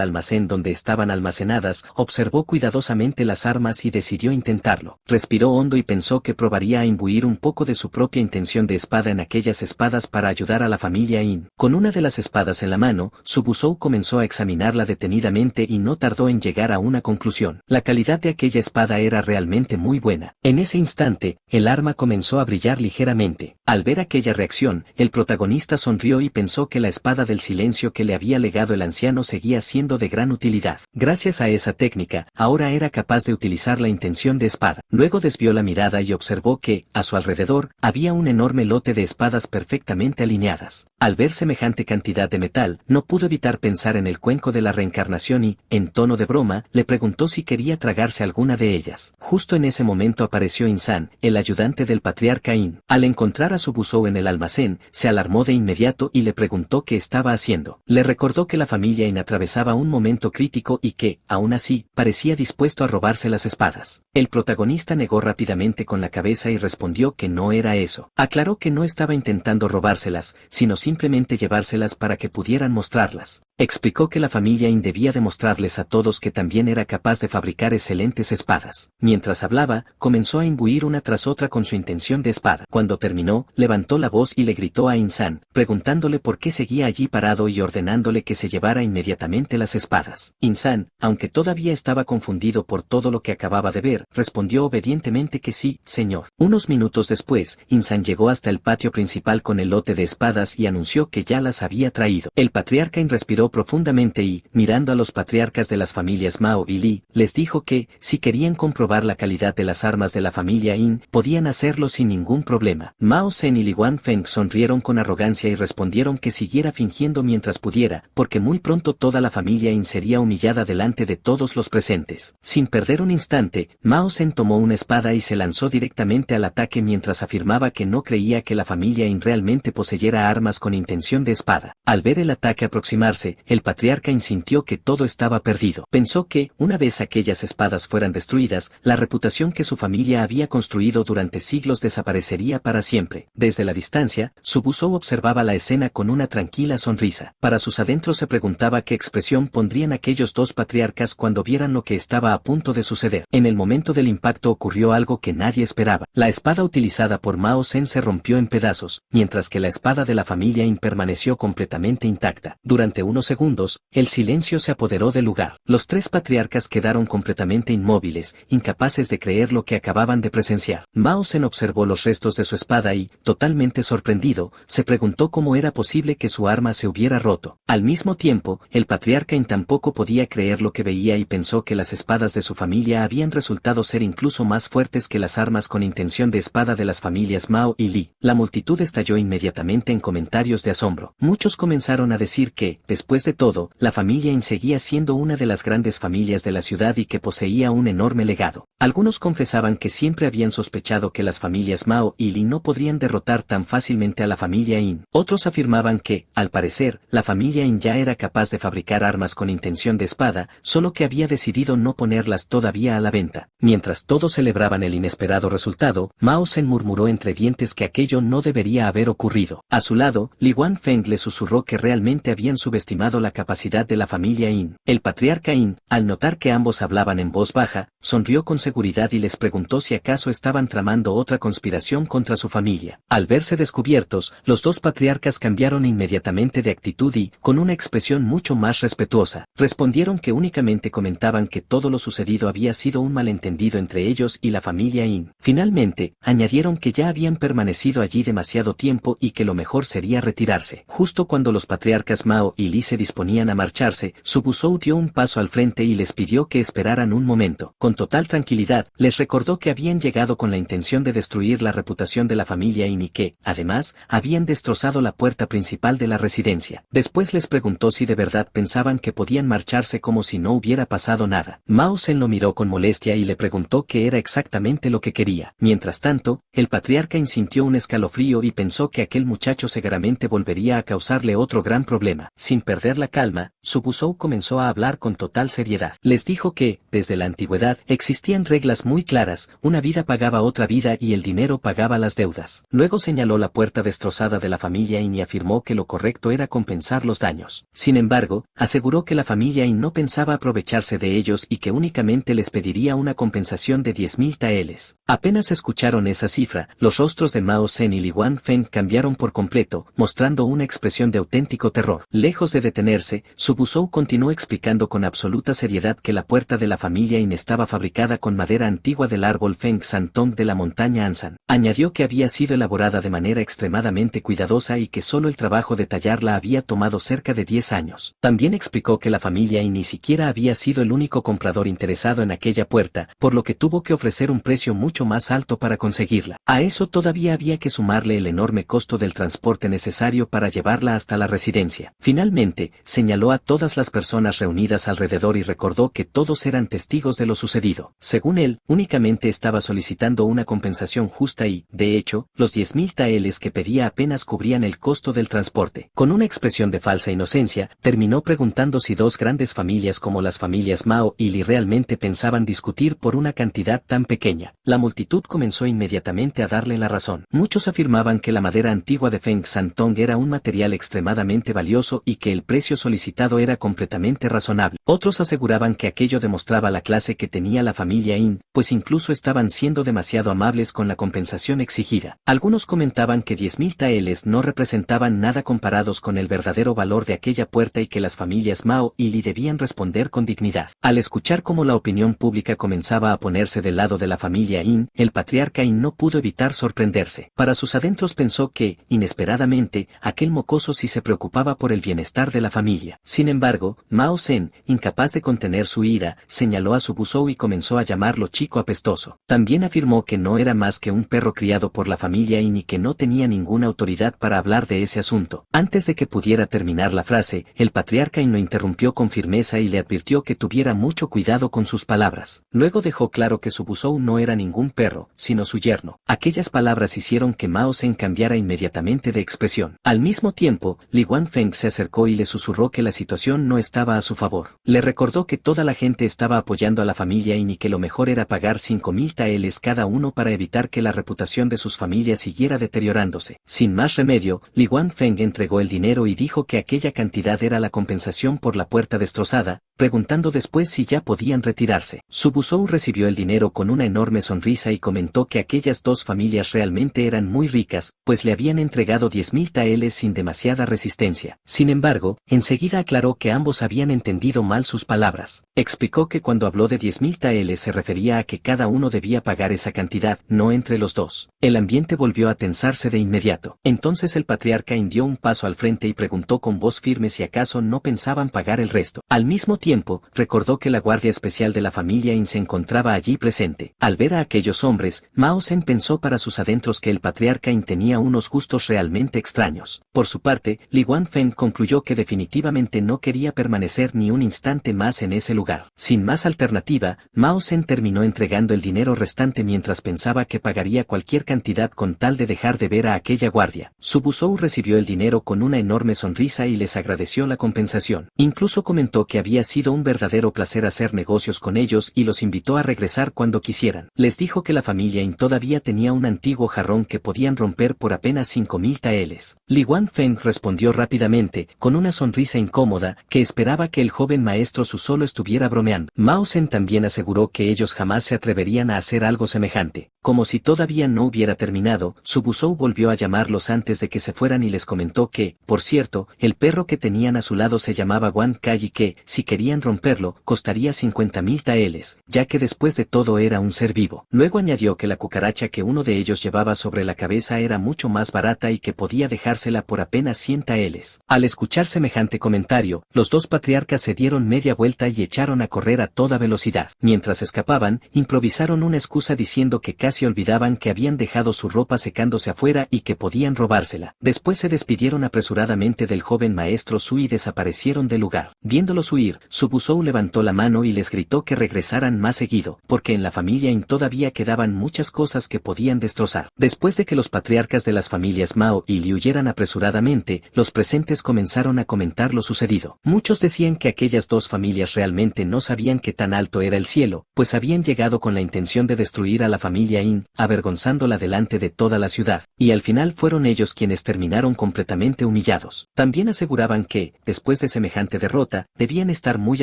almacén donde estaban almacenadas, observó cuidadosamente las armas y decidió intentarlo. Respiró hondo y pensó que probaría a imbuir un poco de su propia intención de espada en aquellas espadas para ayudar a la familia In. Con una de las espadas en la mano, Subusou comenzó a examinarla detenidamente y no tardó en llegar a una conclusión. La calidad de aquella espada era realmente muy buena. En ese instante, el arma comenzó a brillar ligeramente. Al ver aquella reacción, el protagonista sonrió y pensó que la espada del silencio que le había legado el anciano seguía siendo de gran utilidad. Gracias a esa técnica, ahora era capaz de utilizar la intención de espada. Luego desvió la mirada y observó que, a su alrededor, había un enorme lote de espadas perfectamente alineadas. Al ver semejante cantidad de metal, no pudo evitar pensar en el cuenco de la reencarnación y, en tono de broma, le preguntó si quería tragarse alguna de ellas. Justo en ese momento apareció Insan, el ayudante del patriarca In. Al encontrar a Subusou en el almacén, se alarmó de inmediato y le preguntó qué estaba haciendo. Le recordó que la familia In atravesaba un momento crítico y que, aún así, parecía dispuesto a robarse las espadas. El protagonista negó rápidamente con la cabeza y respondió que no era eso. Aclaró que no estaba intentando robárselas, sino simplemente llevárselas para que pudieran mostrarlas. Explicó que la familia In debía demostrarles a todos que también era capaz de fabricar excelentes espadas. Mientras hablaba, comenzó a imbuir una tras otra con su intención de espada. Cuando terminó, levantó la voz y le gritó a Insan, preguntándole por qué seguía allí parado y ordenándole que se llevara inmediatamente las espadas. Insan, aunque todavía estaba confundido por todo lo que acababa de ver, respondió obedientemente que sí, señor. Unos minutos después, Insan llegó hasta el patio principal con el lote de espadas y anunció que ya las había traído. El patriarca In respiró profundamente y, mirando a los patriarcas de las familias Mao y Li, les dijo que, si querían comprobar la calidad de las armas de la familia In, podían hacerlo sin ningún problema. Mao Zedong y Li Guangfeng sonrieron con arrogancia y respondieron que siguiera fingiendo mientras pudiera, porque muy pronto toda la familia In sería humillada delante de todos los presentes. Sin perder un instante, Mao Zedong tomó una espada y se lanzó directamente al ataque mientras afirmaba que no creía que la familia In realmente poseyera armas con intención de espada. Al ver el ataque aproximarse, el patriarca In sintió que todo estaba perdido. Pensó que, una vez aquellas espadas fueran destruidas, la reputación que su familia había construido durante siglos desaparecería para siempre. Desde la distancia, Subusou observaba la escena con una tranquila sonrisa. Para sus adentros se preguntaba qué expresión pondrían aquellos dos patriarcas cuando vieran lo que estaba a punto de suceder. En el momento del impacto ocurrió algo que nadie esperaba. La espada utilizada por Mao Zedong se rompió en pedazos, mientras que la espada de la familia In permaneció completamente intacta. Durante unos segundos, el silencio se apoderó del lugar. Los tres patriarcas quedaron completamente inmóviles, incapaces de creer lo que acababan de presenciar. Mao Zedong observó los restos de su espada y, totalmente sorprendido, se preguntó cómo era posible que su arma se hubiera roto. Al mismo tiempo, el patriarca In tampoco podía creer lo que veía y pensó que las espadas de su familia habían resultado ser incluso más fuertes que las armas con intención de espada de las familias Mao y Li. La multitud estalló inmediatamente en comentarios de asombro. Muchos comenzaron a decir que, después de todo, la familia In seguía siendo una de las grandes familias de la ciudad y que poseía un enorme legado. Algunos confesaban que siempre habían sospechado que las familias Mao y Li no podrían derrotar tan fácilmente a la familia In. Otros afirmaban que, al parecer, la familia In ya era capaz de fabricar armas con intención de espada, solo que había decidido no ponerlas todavía a la venta. Mientras todos celebraban el inesperado resultado, Mao Zedong murmuró entre dientes que aquello no debería haber ocurrido. A su lado, Li Guangfeng le susurró que realmente habían subestimado la capacidad de la familia In. El patriarca In, al notar que ambos hablaban en voz baja, sonrió con seguridad y les preguntó si acaso estaban tramando otra conspiración contra su familia. Al verse descubiertos, los dos patriarcas cambiaron inmediatamente de actitud y, con una expresión mucho más respetuosa, respondieron que únicamente comentaban que todo lo sucedido había sido un malentendido entre ellos y la familia In. Finalmente, añadieron que ya habían permanecido allí demasiado tiempo y que lo mejor sería retirarse. Justo cuando los patriarcas Mao y Li se disponían a marcharse, Su Busou dio un paso al frente y les pidió que esperaran un momento. Con total tranquilidad, les recordó que habían llegado con la intención de destruir la reputación de la familia Yin y que, además, habían destrozado la puerta principal de la residencia. Después les preguntó si de verdad pensaban que podían marcharse como si no hubiera pasado nada. Mao Zedong lo miró con molestia y le preguntó qué era exactamente lo que quería. Mientras tanto, el patriarca sintió un escalofrío y pensó que aquel muchacho seguramente volvería a causarle otro gran problema. Sin perder la calma, Su Busou comenzó a hablar con total seriedad. Les dijo que, desde la antigüedad, existían reglas muy claras, una vida pagaba otra vida y el dinero pagaba las deudas. Luego señaló la puerta destrozada de la familia Yin y afirmó que lo correcto era compensar los daños. Sin embargo, aseguró que la familia Yin no pensaba aprovecharse de ellos y que únicamente les pediría una compensación de 10.000 taeles. Apenas escucharon esa cifra, los rostros de Mao Zedong y Li Guangfeng cambiaron por completo, mostrando una expresión de auténtico terror. Lejos de detenerse, Su Busou continuó explicando con absoluta seriedad que la puerta de la familia Yin estaba fabricada con madera antigua del árbol Feng Santong de la montaña Ansan. Añadió que había sido elaborada de manera extremadamente cuidadosa y que solo el trabajo de tallarla había tomado cerca de 10 años. También explicó que la familia Yin ni siquiera había sido el único comprador interesado en aquella puerta, por lo que tuvo que ofrecer un precio mucho más alto para conseguirla. A eso todavía había que sumarle el enorme costo del transporte necesario para llevarla hasta la residencia. Finalmente, señaló a todas las personas reunidas alrededor y recordó que todos eran testigos de lo sucedido. Según él, únicamente estaba solicitando una compensación justa y, de hecho, los 10.000 taeles que pedía apenas cubrían el costo del transporte. Con una expresión de falsa inocencia, terminó preguntando si dos grandes familias como las familias Mao y Li realmente pensaban discutir por una cantidad tan pequeña. La multitud comenzó inmediatamente a darle la razón. Muchos afirmaban que la madera antigua de Feng Santong era un material extremadamente valioso y que el precio solicitado era completamente razonable. Otros aseguraban que aquello demostraba la clase que tenía la familia Yin, pues incluso estaban siendo demasiado amables con la compensación exigida. Algunos comentaban que 10.000 taeles no representaban nada comparados con el verdadero valor de aquella puerta y que las familias Mao y Li debían responder con dignidad. Al escuchar cómo la opinión pública comenzaba a ponerse del lado de la familia Yin, el patriarca Yin no pudo evitar sorprenderse. Para sus adentros pensó que, inesperadamente, aquel mocoso sí se preocupaba por el bienestar de la familia. Sin embargo, Mao Zedong, incapaz de contener su ira, señaló a Su Busou y comenzó a llamarlo chico apestoso. También afirmó que no era más que un perro criado por la familia Yin y que no tenía ninguna autoridad para hablar de ese asunto. Antes de que pudiera terminar la frase, el patriarca Yin lo interrumpió con firmeza y le advirtió que tuviera mucho cuidado con sus palabras. Luego dejó claro que Su Busou no era ningún perro, sino su yerno. Aquellas palabras hicieron que Mao Zedong cambiara inmediatamente de expresión. Al mismo tiempo, Li Guangfeng se acercó y le susurró que la situación no estaba a su favor. Le recordó que toda la gente estaba apoyando a la familia Yin y que lo mejor era pagar 5.000 taeles cada uno para evitar que la reputación de sus familias siguiera deteriorándose. Sin más remedio, Li Guangfeng entregó el dinero y dijo que aquella cantidad era la compensación por la puerta destrozada, preguntando después si ya podían retirarse. Su Busou recibió el dinero con una enorme sonrisa y comentó que aquellas dos familias realmente eran muy ricas, pues le habían entregado 10.000 taeles sin demasiada resistencia. Sin embargo, enseguida aclaró que ambos habían entendido mal sus palabras. Explicó que cuando habló de 10.000 taeles se refería a que cada uno debía pagar esa cantidad, no entre los dos. El ambiente volvió a tensarse de inmediato. Entonces el patriarca dio un paso al frente y preguntó con voz firme si acaso no pensaban pagar el resto. Al mismo tiempo, recordó que la guardia especial de la familia Yin se encontraba allí presente. Al ver a aquellos hombres, Mao Zedong pensó para sus adentros que el patriarca Yin tenía unos gustos realmente extraños. Por su parte, Li Guangfeng concluyó que definitivamente no quería permanecer ni un instante más en ese lugar. Sin más alternativa, Mao Zedong terminó entregando el dinero restante mientras pensaba que pagaría cualquier cantidad con tal de dejar de ver a aquella guardia. Su Busou recibió el dinero con una enorme sonrisa y les agradeció la compensación. Incluso comentó que había sido un verdadero placer hacer negocios con ellos y los invitó a regresar cuando quisieran. Les dijo que la familia Yin todavía tenía un antiguo jarrón que podían romper por apenas 5.000 taeles. Li Guangfeng respondió rápidamente, con una sonrisa incómoda, que esperaba que el joven maestro Su solo estuviera bromeando. Mao Zedong también aseguró que ellos jamás se atreverían a hacer algo semejante. Como si todavía no hubiera terminado, Su Busou volvió a llamarlos antes de que se fueran y les comentó que, por cierto, el perro que tenían a su lado se llamaba Guan Kai y que, si querían podían romperlo, costaría 50.000 taeles, ya que después de todo era un ser vivo. Luego añadió que la cucaracha que uno de ellos llevaba sobre la cabeza era mucho más barata y que podía dejársela por apenas 100 taeles. Al escuchar semejante comentario, los dos patriarcas se dieron media vuelta y echaron a correr a toda velocidad. Mientras escapaban, improvisaron una excusa diciendo que casi olvidaban que habían dejado su ropa secándose afuera y que podían robársela. Después se despidieron apresuradamente del joven maestro Su y desaparecieron del lugar. Viéndolos huir, Su Busou levantó la mano y les gritó que regresaran más seguido, porque en la familia In todavía quedaban muchas cosas que podían destrozar. Después de que los patriarcas de las familias Mao y Li huyeran apresuradamente, los presentes comenzaron a comentar lo sucedido. Muchos decían que aquellas dos familias realmente no sabían qué tan alto era el cielo, pues habían llegado con la intención de destruir a la familia In, avergonzándola delante de toda la ciudad, y al final fueron ellos quienes terminaron completamente humillados. También aseguraban que, después de semejante derrota, debían estar muy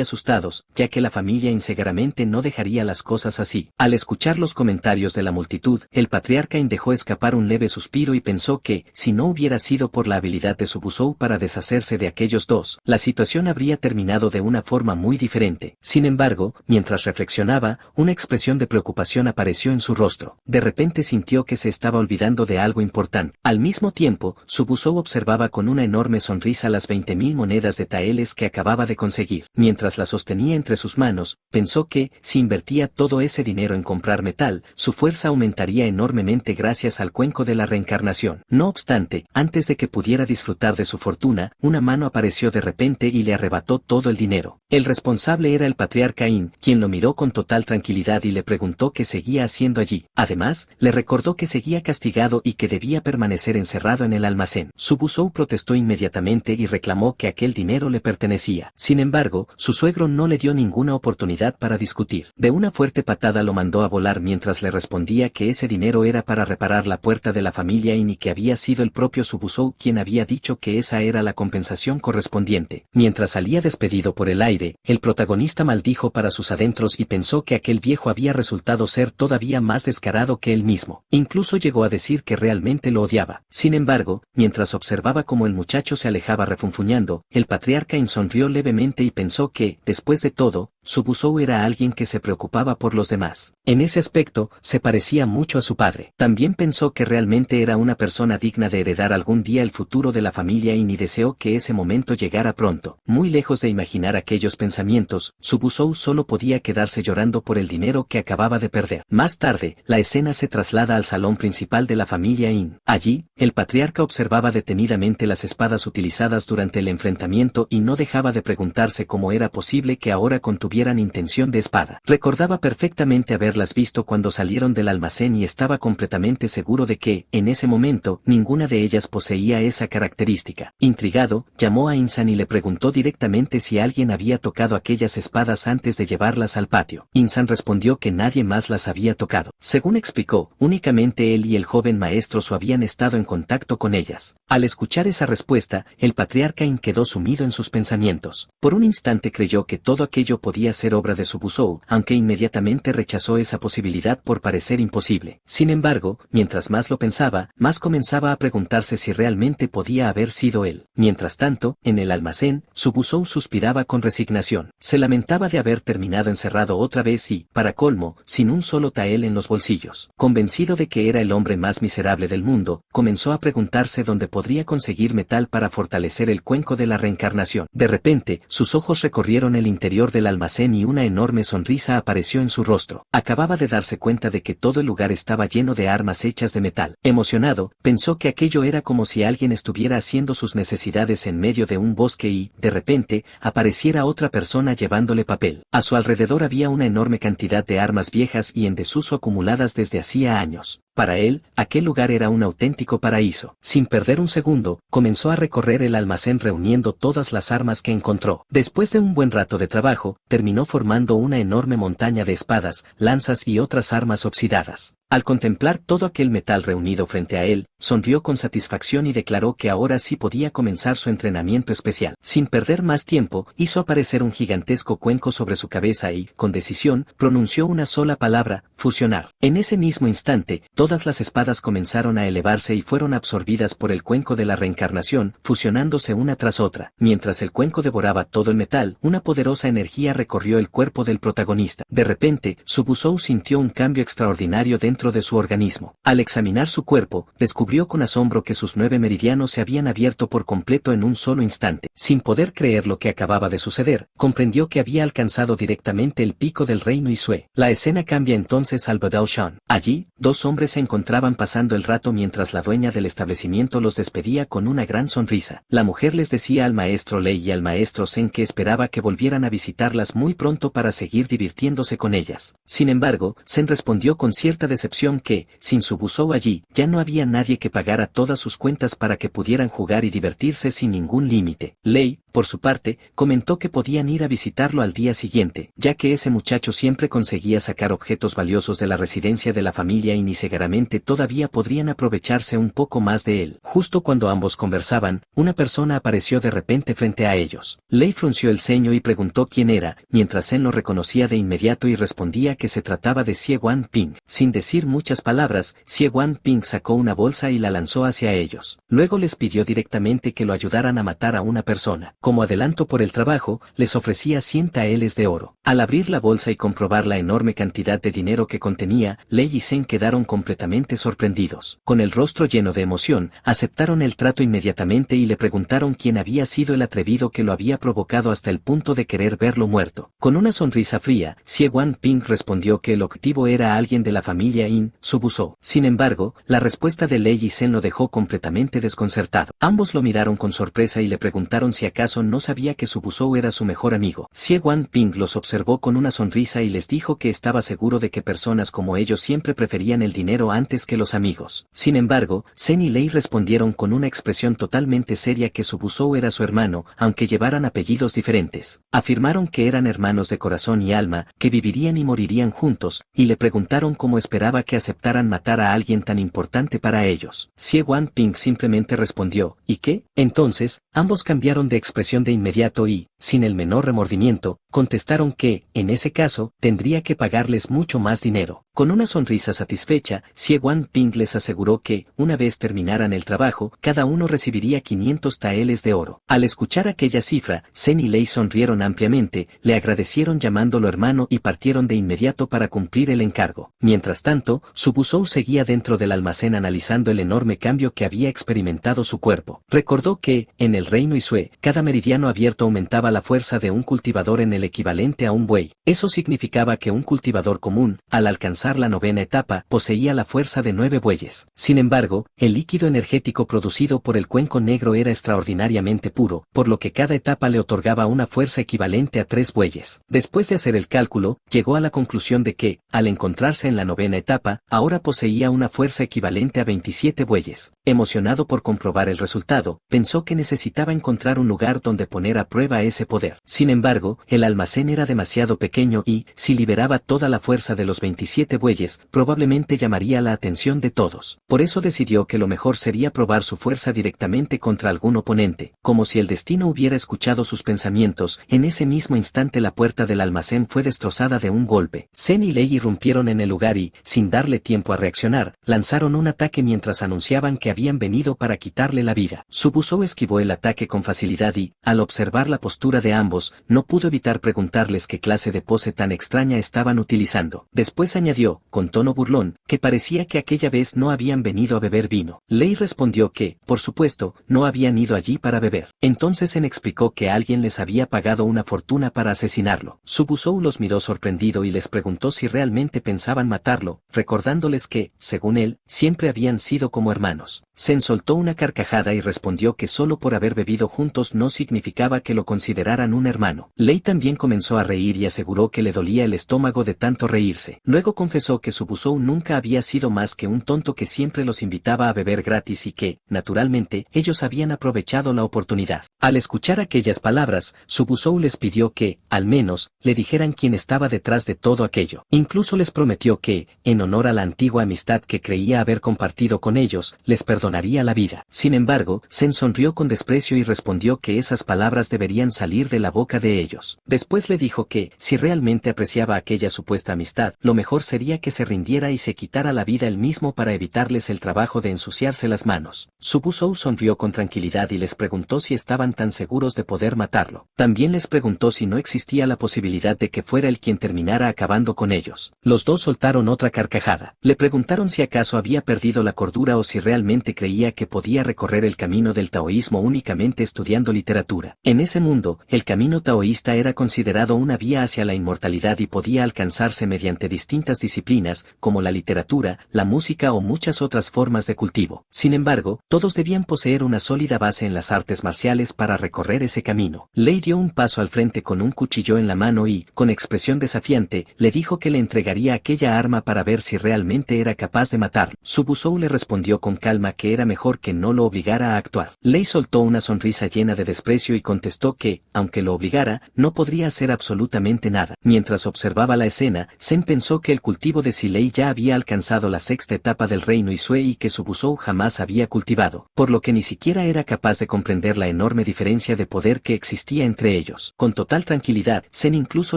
asustados, ya que la familia In seguramente no dejaría las cosas así. Al escuchar los comentarios de la multitud, el patriarca In dejó escapar un leve suspiro y pensó que, si no hubiera sido por la habilidad de Su Busou para deshacerse de aquellos dos, la situación habría terminado de una forma muy diferente. Sin embargo, mientras reflexionaba, una expresión de preocupación apareció en su rostro. De repente sintió que se estaba olvidando de algo importante. Al mismo tiempo, Su Busou observaba con una enorme sonrisa las 20.000 monedas de taeles que acababa de conseguir. Mientras las sostenía entre sus manos, pensó que, si invertía todo ese dinero en comprar metal, su fuerza aumentaría enormemente gracias al cuenco de la reencarnación. No obstante, antes de que pudiera disfrutar de su fortuna, una mano apareció de repente y le arrebató todo el dinero. El responsable era el patriarca In, quien lo miró con total tranquilidad y le preguntó qué seguía haciendo allí. Además, le recordó que seguía castigado y que debía permanecer encerrado en el almacén. Su Busou protestó inmediatamente y reclamó que aquel dinero le pertenecía. Sin embargo, su suegro no le dio ninguna oportunidad para discutir. De una fuerte patada lo mandó a volar mientras le respondía que ese dinero era para reparar la puerta de la familia In y que había sido el propio Su Busou quien había dicho que esa era la compensación correspondiente. Mientras salía despedido por el aire, el protagonista maldijo para sus adentros y pensó que aquel viejo había resultado ser todavía más descarado que él mismo. Incluso llegó a decir que realmente lo odiaba. Sin embargo, mientras observaba cómo el muchacho se alejaba refunfuñando, el patriarca In sonrió levemente y pensó que, después de todo, Su Busou era alguien que se preocupaba por los demás. En ese aspecto, se parecía mucho a su padre. También pensó que realmente era una persona digna de heredar algún día el futuro de la familia In y deseó que ese momento llegara pronto. Muy lejos de imaginar aquellos pensamientos, Su Busou solo podía quedarse llorando por el dinero que acababa de perder. Más tarde, la escena se traslada al salón principal de la familia In. Allí, el patriarca observaba detenidamente las espadas utilizadas durante el enfrentamiento y no dejaba de preguntarse cómo era posible que ahora contuvieran intención de espada. Recordaba perfectamente haberlas visto cuando salieron del almacén y estaba completamente seguro de que, en ese momento, ninguna de ellas poseía esa característica. Intrigado, llamó a Insan y le preguntó directamente si alguien había tocado aquellas espadas antes de llevarlas al patio. Insan respondió que nadie más las había tocado. Según explicó, únicamente él y el joven maestro Su habían estado en contacto con ellas. Al escuchar esa respuesta, el patriarca In quedó sumido en sus pensamientos. Por un instante creyó que todo aquello podía ser obra de Su Busou, aunque inmediatamente rechazó esa posibilidad por parecer imposible. Sin embargo, mientras más lo pensaba, más comenzaba a preguntarse si realmente podía haber sido él. Mientras tanto, en el almacén, Su Busou suspiraba con resignación. Se lamentaba de haber terminado encerrado otra vez y, para colmo, sin un solo tael en los bolsillos. Convencido de que era el hombre más miserable del mundo, comenzó a preguntarse dónde podría conseguir metal para fortalecer el cuenco de la reencarnación. De repente, sus ojos recorrieron el interior del almacén y una enorme sonrisa apareció en su rostro. Acababa de darse cuenta de que todo el lugar estaba lleno de armas hechas de metal. Emocionado, pensó que aquello era como si alguien estuviera haciendo sus necesidades en medio de un bosque y, de repente, apareciera otra persona llevándole papel. A su alrededor había una enorme cantidad de armas viejas y en desuso acumuladas desde hacía años. Para él, aquel lugar era un auténtico paraíso. Sin perder un segundo, comenzó a recorrer el almacén reuniendo todas las armas que encontró. Después de un buen rato de trabajo, terminó formando una enorme montaña de espadas, lanzas y otras armas oxidadas. Al contemplar todo aquel metal reunido frente a él, sonrió con satisfacción y declaró que ahora sí podía comenzar su entrenamiento especial. Sin perder más tiempo, hizo aparecer un gigantesco cuenco sobre su cabeza y, con decisión, pronunció una sola palabra: fusionar. En ese mismo instante, todas las espadas comenzaron a elevarse y fueron absorbidas por el cuenco de la reencarnación, fusionándose una tras otra. Mientras el cuenco devoraba todo el metal, una poderosa energía recorrió el cuerpo del protagonista. De repente, Subusou sintió un cambio extraordinario dentro de su organismo. Al examinar su cuerpo, descubrió con asombro que sus 9 meridianos se habían abierto por completo en un solo instante. Sin poder creer lo que acababa de suceder, comprendió que había alcanzado directamente el pico del reino Isue. La escena cambia entonces al Badal Shan. Allí, 2 hombres se encontraban pasando el rato mientras la dueña del establecimiento los despedía con una gran sonrisa. La mujer les decía al maestro Lei y al maestro Zen que esperaba que volvieran a visitarlas muy pronto para seguir divirtiéndose con ellas. Sin embargo, Zen respondió con cierta decepción que, sin Subusou allí, ya no había nadie que pagara todas sus cuentas para que pudieran jugar y divertirse sin ningún límite. Lei, por su parte, comentó que podían ir a visitarlo al día siguiente, ya que ese muchacho siempre conseguía sacar objetos valiosos de la residencia de la familia y ni seguramente todavía podrían aprovecharse un poco más de él. Justo cuando ambos conversaban, una persona apareció de repente frente a ellos. Lei frunció el ceño y preguntó quién era, mientras Zen lo reconocía de inmediato y respondía que se trataba de Xie Guangping. Sin decir muchas palabras, Xie Guangping sacó una bolsa y la lanzó hacia ellos. Luego les pidió directamente que lo ayudaran a matar a una persona. Como adelanto por el trabajo, les ofrecía 100 taeles de oro. Al abrir la bolsa y comprobar la enorme cantidad de dinero que contenía, Lei y Zen quedaron completamente sorprendidos. Con el rostro lleno de emoción, aceptaron el trato inmediatamente y le preguntaron quién había sido el atrevido que lo había provocado hasta el punto de querer verlo muerto. Con una sonrisa fría, Xie Guangping respondió que el objetivo era alguien de la familia In, Subusou. Sin embargo, la respuesta de Lei y Zen lo dejó completamente desconcertado. Ambos lo miraron con sorpresa y le preguntaron si acaso no sabía que Subusou era su mejor amigo. Xie Guangping los observó con una sonrisa y les dijo que estaba seguro de que personas como ellos siempre preferían el dinero antes que los amigos. Sin embargo, Zen y Lei respondieron con una expresión totalmente seria que Subusou era su hermano, aunque llevaran apellidos diferentes. Afirmaron que eran hermanos de corazón y alma, que vivirían y morirían juntos, y le preguntaron cómo esperaba que aceptaran matar a alguien tan importante para ellos. Xie Guangping simplemente respondió: ¿y qué? Entonces, ambos cambiaron de expresión de inmediato y, sin el menor remordimiento, contestaron que, en ese caso, tendría que pagarles mucho más dinero. Con una sonrisa satisfecha, Xie Guangping les aseguró que, una vez terminaran el trabajo, cada uno recibiría 500 taeles de oro. Al escuchar aquella cifra, Zen y Lei sonrieron ampliamente, le agradecieron llamándolo hermano y partieron de inmediato para cumplir el encargo. Mientras tanto, Subusou seguía dentro del almacén analizando el enorme cambio que había experimentado su cuerpo. Recordó que, en el reino Isue, cada meridiano abierto aumentaba la fuerza de un cultivador en el equivalente a un buey. Eso significaba que un cultivador común, al alcanzar la 9ª etapa, poseía la fuerza de 9 bueyes. Sin embargo, el líquido energético producido por el cuenco negro era extraordinariamente puro, por lo que cada etapa le otorgaba una fuerza equivalente a 3 bueyes. Después de hacer el cálculo, llegó a la conclusión de que, al encontrarse en la 9ª etapa, ahora poseía una fuerza equivalente a 27 bueyes. Emocionado por comprobar el resultado, pensó que necesitaba encontrar un lugar donde poner a prueba ese poder. Sin embargo, el almacén era demasiado pequeño y, si liberaba toda la fuerza de los 27 bueyes, probablemente llamaría la atención de todos. Por eso decidió que lo mejor sería probar su fuerza directamente contra algún oponente. Como si el destino hubiera escuchado sus pensamientos, en ese mismo instante la puerta del almacén fue destrozada de un golpe. Zen y Lei irrumpieron en el lugar y, sin darle tiempo a reaccionar, lanzaron un ataque mientras anunciaban que habían venido para quitarle la vida. Subusou esquivó el ataque con facilidad y, al observar la postura de ambos, no pudo evitar preguntarles qué clase de pose tan extraña estaban utilizando. Después añadió, con tono burlón, que parecía que aquella vez no habían venido a beber vino. Lei respondió que, por supuesto, no habían ido allí para beber. Entonces Zen explicó que alguien les había pagado una fortuna para asesinarlo. Subusou los miró sorprendido y les preguntó si realmente pensaban matarlo, recordándoles que, según él, siempre habían sido como hermanos. Sen soltó una carcajada y respondió que solo por haber bebido juntos no significaba que lo consideraran un hermano. Lei también comenzó a reír y aseguró que le dolía el estómago de tanto reírse. Luego confesó que Subusou nunca había sido más que un tonto que siempre los invitaba a beber gratis y que, naturalmente, ellos habían aprovechado la oportunidad. Al escuchar aquellas palabras, Subusou les pidió que, al menos, le dijeran quién estaba detrás de todo aquello. Incluso les prometió que, en honor a la antigua amistad que creía haber compartido con ellos, les perdonaría la vida. Sin embargo, Sen sonrió con desprecio y respondió que esas palabras deberían salir de la boca de ellos. Después le dijo que, si realmente apreciaba aquella supuesta amistad, lo mejor sería que se rindiera y se quitara la vida él mismo para evitarles el trabajo de ensuciarse las manos. Subusou sonrió con tranquilidad y les preguntó si estaban tan seguros de poder matarlo. También les preguntó si no existía la posibilidad de que fuera él quien terminara acabando con ellos. Los dos soltaron otra carcajada. Le preguntaron si acaso había perdido la cordura o si realmente creía que podía recorrer el camino del taoísmo únicamente estudiando literatura. En ese mundo, el camino taoísta era considerado una vía hacia la inmortalidad y podía alcanzarse mediante distintas disciplinas, como la literatura, la música o muchas otras formas de cultivo. Sin embargo, todos debían poseer una sólida base en las artes marciales para recorrer ese camino. Lei dio un paso al frente con un cuchillo en la mano y, con expresión desafiante, le dijo que le entregaría aquella arma para ver si realmente era capaz de matarlo. Subusou le respondió con calma que era mejor que no lo obligara a actuar. Lei soltó una sonrisa llena de desprecio y contestó que, aunque lo obligara, no podría hacer absolutamente nada. Mientras observaba la escena, Sen pensó que el cultivo de Silei ya había alcanzado la sexta etapa del reino Isue y que Subusou jamás había cultivado, por lo que ni siquiera era capaz de comprender la enorme diferencia de poder que existía entre ellos. Con total tranquilidad, Sen incluso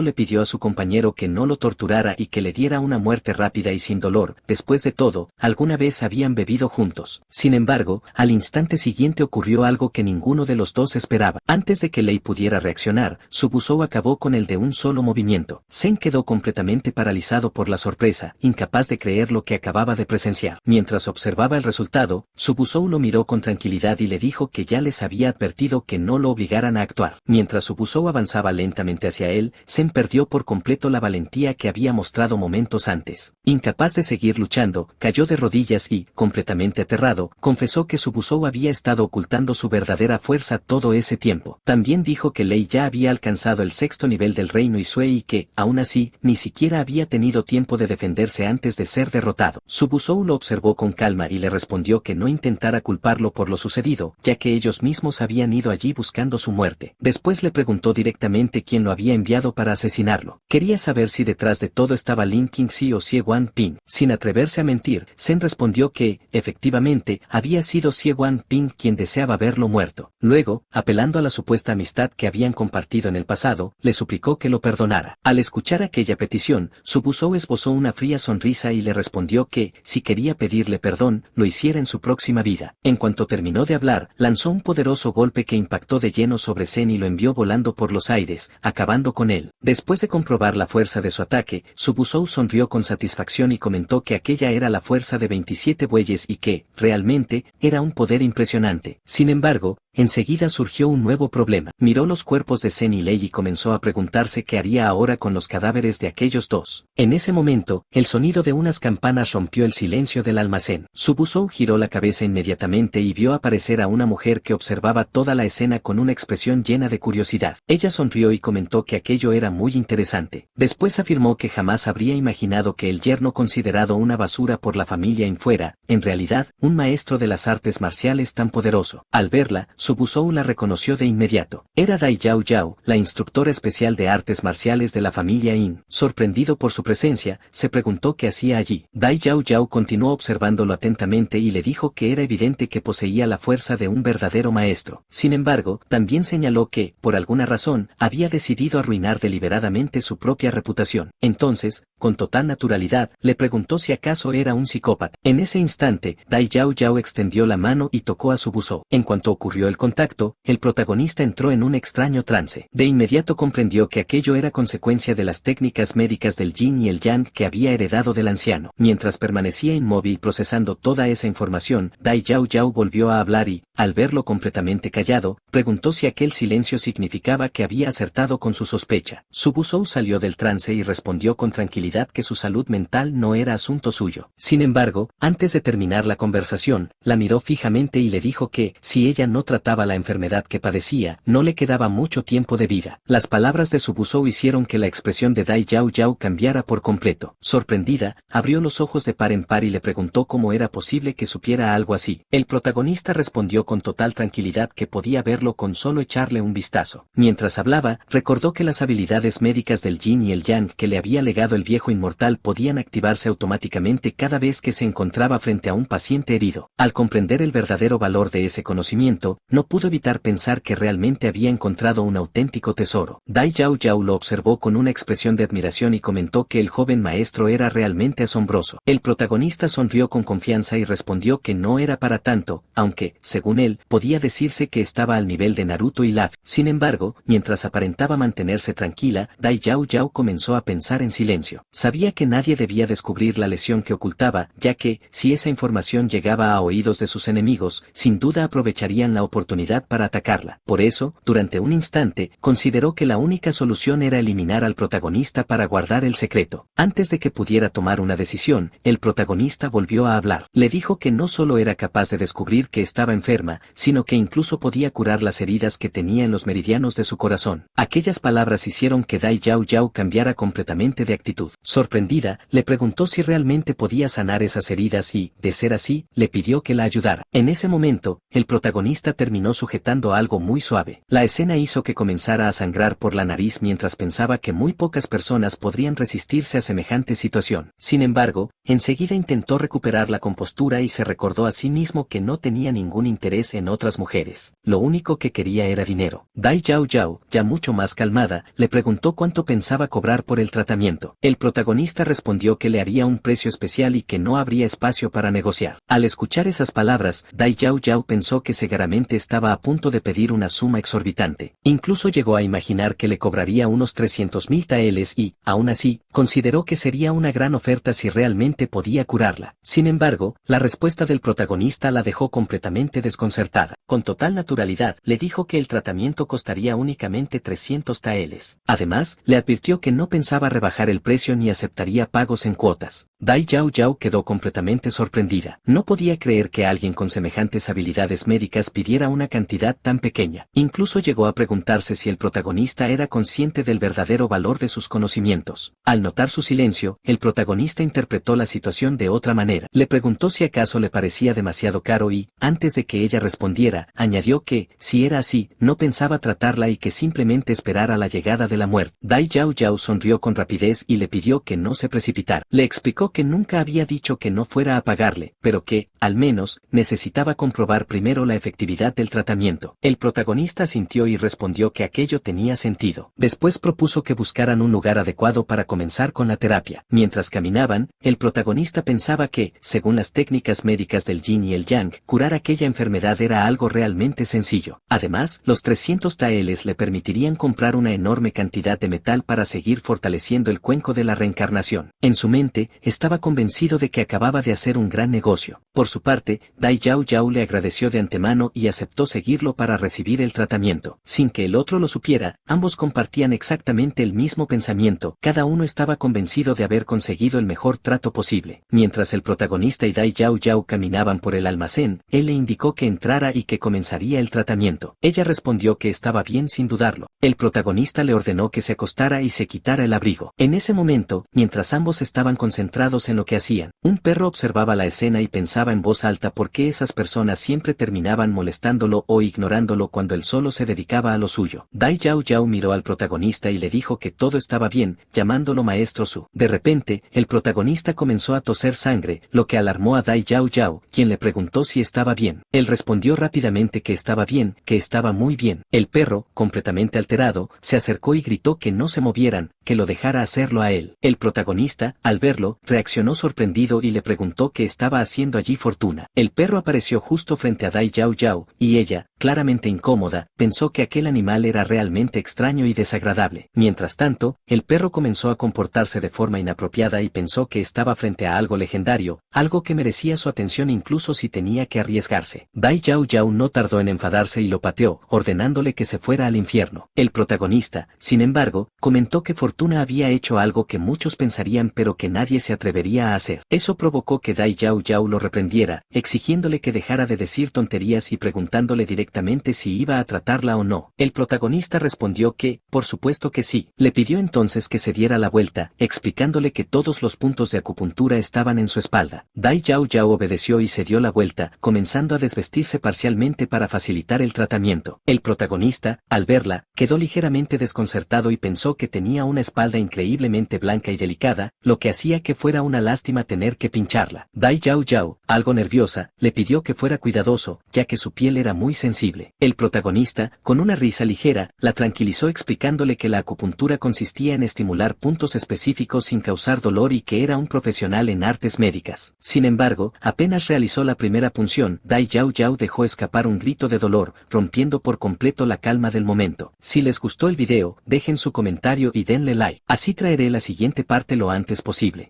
le pidió a su compañero que no lo torturara y que le diera una muerte rápida y sin dolor. Después de todo, alguna vez habían bebido juntos. Sin embargo, al instante siguiente ocurrió algo que ninguno de los dos esperaba. Antes de que Lei pudiera reaccionar, Subusou acabó con él de un solo movimiento. Sen quedó completamente paralizado por la sorpresa, incapaz de creer lo que acababa de presenciar. Mientras observaba el resultado, Subusou lo miró con tranquilidad y le dijo que ya les había advertido que no lo obligaran a actuar. Mientras Subusou avanzaba lentamente hacia él, Sen perdió por completo la valentía que había mostrado momentos antes. Incapaz de seguir luchando, cayó de rodillas y, completamente aterrado, confesó que Subusou había estado ocultando su verdadera fuerza todo ese tiempo. También dijo que Lei ya había alcanzado el sexto nivel del reino Isue y que, aún así, ni siquiera había tenido tiempo de defenderse antes de ser derrotado. Subusou lo observó con calma y le respondió que no intentara culparlo por lo sucedido, ya que ellos mismos habían ido allí buscando su muerte. Después le preguntó directamente quién lo había enviado para asesinarlo. Quería saber si detrás de todo estaba Lin Qingxi o Xie Guangping. Sin atreverse a mentir, Sen respondió que, efectivamente, había sido Xie Guangping quien deseaba verlo muerto. Luego, apelando a la supuesta amistad que habían compartido en el pasado, le suplicó que lo perdonara. Al escuchar aquella petición, Subusou esbozó una fría sonrisa y le respondió que, si quería pedirle perdón, lo hiciera en su próxima vida. En cuanto terminó de hablar, lanzó un poderoso golpe que impactó de lleno sobre Sen y lo envió volando por los aires, acabando con él. Después de comprobar la fuerza de su ataque, Subusou sonrió con satisfacción y comentó que aquella era la fuerza de 27 bueyes y que, realmente, era un poder impresionante. Sin embargo, enseguida surgió un nuevo problema. Miró los cuerpos de Sen y Lei y comenzó a preguntarse qué haría ahora con los cadáveres de aquellos dos. En ese momento, el sonido de unas campanas rompió el silencio del almacén. Subusou giró la cabeza inmediatamente y vio aparecer a una mujer que observaba toda la escena con una expresión llena de curiosidad. Ella sonrió y comentó que aquello era muy interesante. Después afirmó que jamás habría imaginado que el yerno considerado una basura por la familia fuera, en realidad, un maestro de las artes marciales tan poderoso. Al verla, Subusou la reconoció de inmediato. Era Dai Yao Yao, la instructora especial de artes marciales de la familia Yin. Sorprendido por su presencia, se preguntó qué hacía allí. Dai Yao Yao continuó observándolo atentamente y le dijo que era evidente que poseía la fuerza de un verdadero maestro. Sin embargo, también señaló que, por alguna razón, había decidido arruinar deliberadamente su propia reputación. Entonces, con total naturalidad, le preguntó si acaso era un psicópata. En ese instante, Dai Yao Yao extendió la mano y tocó a Subusou. En cuanto ocurrió el contacto, el protagonista entró en un extraño trance. De inmediato comprendió que aquello era consecuencia de las técnicas médicas del yin y el yang que había heredado del anciano. Mientras permanecía inmóvil procesando toda esa información, Dai Yao Yao volvió a hablar y, al verlo completamente callado, preguntó si aquel silencio significaba que había acertado con su sospecha. Subusou salió del trance y respondió con tranquilidad tranquilidad que su salud mental no era asunto suyo. Sin embargo, antes de terminar la conversación, la miró fijamente y le dijo que, si ella no trataba la enfermedad que padecía, no le quedaba mucho tiempo de vida. Las palabras de Su Buzou hicieron que la expresión de Dai Yao Yao cambiara por completo. Sorprendida, abrió los ojos de par en par y le preguntó cómo era posible que supiera algo así. El protagonista respondió con total tranquilidad que podía verlo con solo echarle un vistazo. Mientras hablaba, recordó que las habilidades médicas del yin y el yang que le había legado el viejo inmortal podían activarse automáticamente cada vez que se encontraba frente a un paciente herido. Al comprender el verdadero valor de ese conocimiento, no pudo evitar pensar que realmente había encontrado un auténtico tesoro. Dai Yao Yao lo observó con una expresión de admiración y comentó que el joven maestro era realmente asombroso. El protagonista sonrió con confianza y respondió que no era para tanto, aunque, según él, podía decirse que estaba al nivel de Naruto y Luffy. Sin embargo, mientras aparentaba mantenerse tranquila, Dai Yao Yao comenzó a pensar en silencio. Sabía que nadie debía descubrir la lesión que ocultaba, ya que, si esa información llegaba a oídos de sus enemigos, sin duda aprovecharían la oportunidad para atacarla. Por eso, durante un instante, consideró que la única solución era eliminar al protagonista para guardar el secreto. Antes de que pudiera tomar una decisión, el protagonista volvió a hablar. Le dijo que no solo era capaz de descubrir que estaba enferma, sino que incluso podía curar las heridas que tenía en los meridianos de su corazón. Aquellas palabras hicieron que Dai Yao Yao cambiara completamente de actitud. Sorprendida, le preguntó si realmente podía sanar esas heridas y, de ser así, le pidió que la ayudara. En ese momento, el protagonista terminó sujetando algo muy suave. La escena hizo que comenzara a sangrar por la nariz mientras pensaba que muy pocas personas podrían resistirse a semejante situación. Sin embargo, enseguida intentó recuperar la compostura y se recordó a sí mismo que no tenía ningún interés en otras mujeres. Lo único que quería era dinero. Dai Yao Yao, ya mucho más calmada, le preguntó cuánto pensaba cobrar por el tratamiento. El protagonista respondió que le haría un precio especial y que no habría espacio para negociar. Al escuchar esas palabras, Dai Yao Yao pensó que seguramente estaba a punto de pedir una suma exorbitante. Incluso llegó a imaginar que le cobraría unos 300.000 taeles y, aún así, consideró que sería una gran oferta si realmente podía curarla. Sin embargo, la respuesta del protagonista la dejó completamente desconcertada. Con total naturalidad, le dijo que el tratamiento costaría únicamente 300 taeles. Además, le advirtió que no pensaba rebajar el precio ni aceptaría pagos en cuotas. Dai Yao Yao quedó completamente sorprendida. No podía creer que alguien con semejantes habilidades médicas pidiera una cantidad tan pequeña. Incluso llegó a preguntarse si el protagonista era consciente del verdadero valor de sus conocimientos. Al notar su silencio, el protagonista interpretó la situación de otra manera. Le preguntó si acaso le parecía demasiado caro y, antes de que ella respondiera, añadió que, si era así, no pensaba tratarla y que simplemente esperara la llegada de la muerte. Dai Yao Yao sonrió con rapidez y le pidió que no se precipitara. Le explicó que nunca había dicho que no fuera a pagarle, pero que, al menos, necesitaba comprobar primero la efectividad del tratamiento. El protagonista sintió y respondió que aquello tenía sentido. Después propuso que buscaran un lugar adecuado para comenzar con la terapia. Mientras caminaban, el protagonista pensaba que, según las técnicas médicas del yin y el yang, curar aquella enfermedad era algo realmente sencillo. Además, los 300 taeles le permitirían comprar una enorme cantidad de metal para seguir fortaleciendo el cuenco de la reencarnación. En su mente, estaba convencido de que acababa de hacer un gran negocio. Por su parte, Dai Yao Yao le agradeció de antemano y aceptó seguirlo para recibir el tratamiento. Sin que el otro lo supiera, ambos compartían exactamente el mismo pensamiento, cada uno estaba convencido de haber conseguido el mejor trato posible. Mientras el protagonista y Dai Yao Yao caminaban por el almacén, él le indicó que entrara y que comenzaría el tratamiento. Ella respondió que estaba bien sin dudarlo. El protagonista le ordenó que se acostara y se quitara el abrigo. En ese momento, mientras ambos estaban concentrados en lo que hacían, un perro observaba la escena y pensaba en voz alta por qué esas personas siempre terminaban molestándolo o ignorándolo cuando él solo se dedicaba a lo suyo. Dai Yao Yao miró al protagonista y le dijo que todo estaba bien, llamándolo Maestro Su. De repente, el protagonista comenzó a toser sangre, lo que alarmó a Dai Yao Yao, quien le preguntó si estaba bien. Él respondió rápidamente que estaba bien, que estaba muy bien. El perro, completamente alterado, se acercó y gritó que no se movieran, que lo dejara hacerlo a él. El protagonista, al verlo, reaccionó sorprendido y le preguntó qué estaba haciendo allí Fortuna. El perro apareció justo frente a Dai Yao Yao, y ella, claramente incómoda, pensó que aquel animal era realmente extraño y desagradable. Mientras tanto, el perro comenzó a comportarse de forma inapropiada y pensó que estaba frente a algo legendario, algo que merecía su atención incluso si tenía que arriesgarse. Dai Yao Yao no tardó en enfadarse y lo pateó, ordenándole que se fuera al infierno. El protagonista, sin embargo, comentó que Fortuna había hecho algo que muchos pensarían pero que nadie se atrevería a hacer. Eso provocó que Dai Yao Yao lo reprendiera, exigiéndole que dejara de decir tonterías y preguntándole directamente si iba a tratarla o no. El protagonista respondió que, por supuesto que sí. Le pidió entonces que se diera la vuelta, explicándole que todos los puntos de acupuntura estaban en su espalda. Dai Yao Yao obedeció y se dio la vuelta, comenzando a desvestirse parcialmente para facilitar el tratamiento. El protagonista, al verla, quedó ligeramente desconcertado y pensó que tenía una espalda increíblemente blanca y delicada, lo que hacía que fuera una lástima tener que pincharla. Dai Yao Yao, algo nerviosa, le pidió que fuera cuidadoso, ya que su piel era muy sensible. El protagonista, con una risa ligera, la tranquilizó explicándole que la acupuntura consistía en estimular puntos específicos sin causar dolor y que era un profesional en artes médicas. Sin embargo, apenas realizó la primera punción, Dai Yao Yao dejó escapar un grito de dolor, rompiendo por completo la calma del momento. Si les gustó el video, dejen su comentario y denle like. Así traeré la siguiente parte lo antes posible.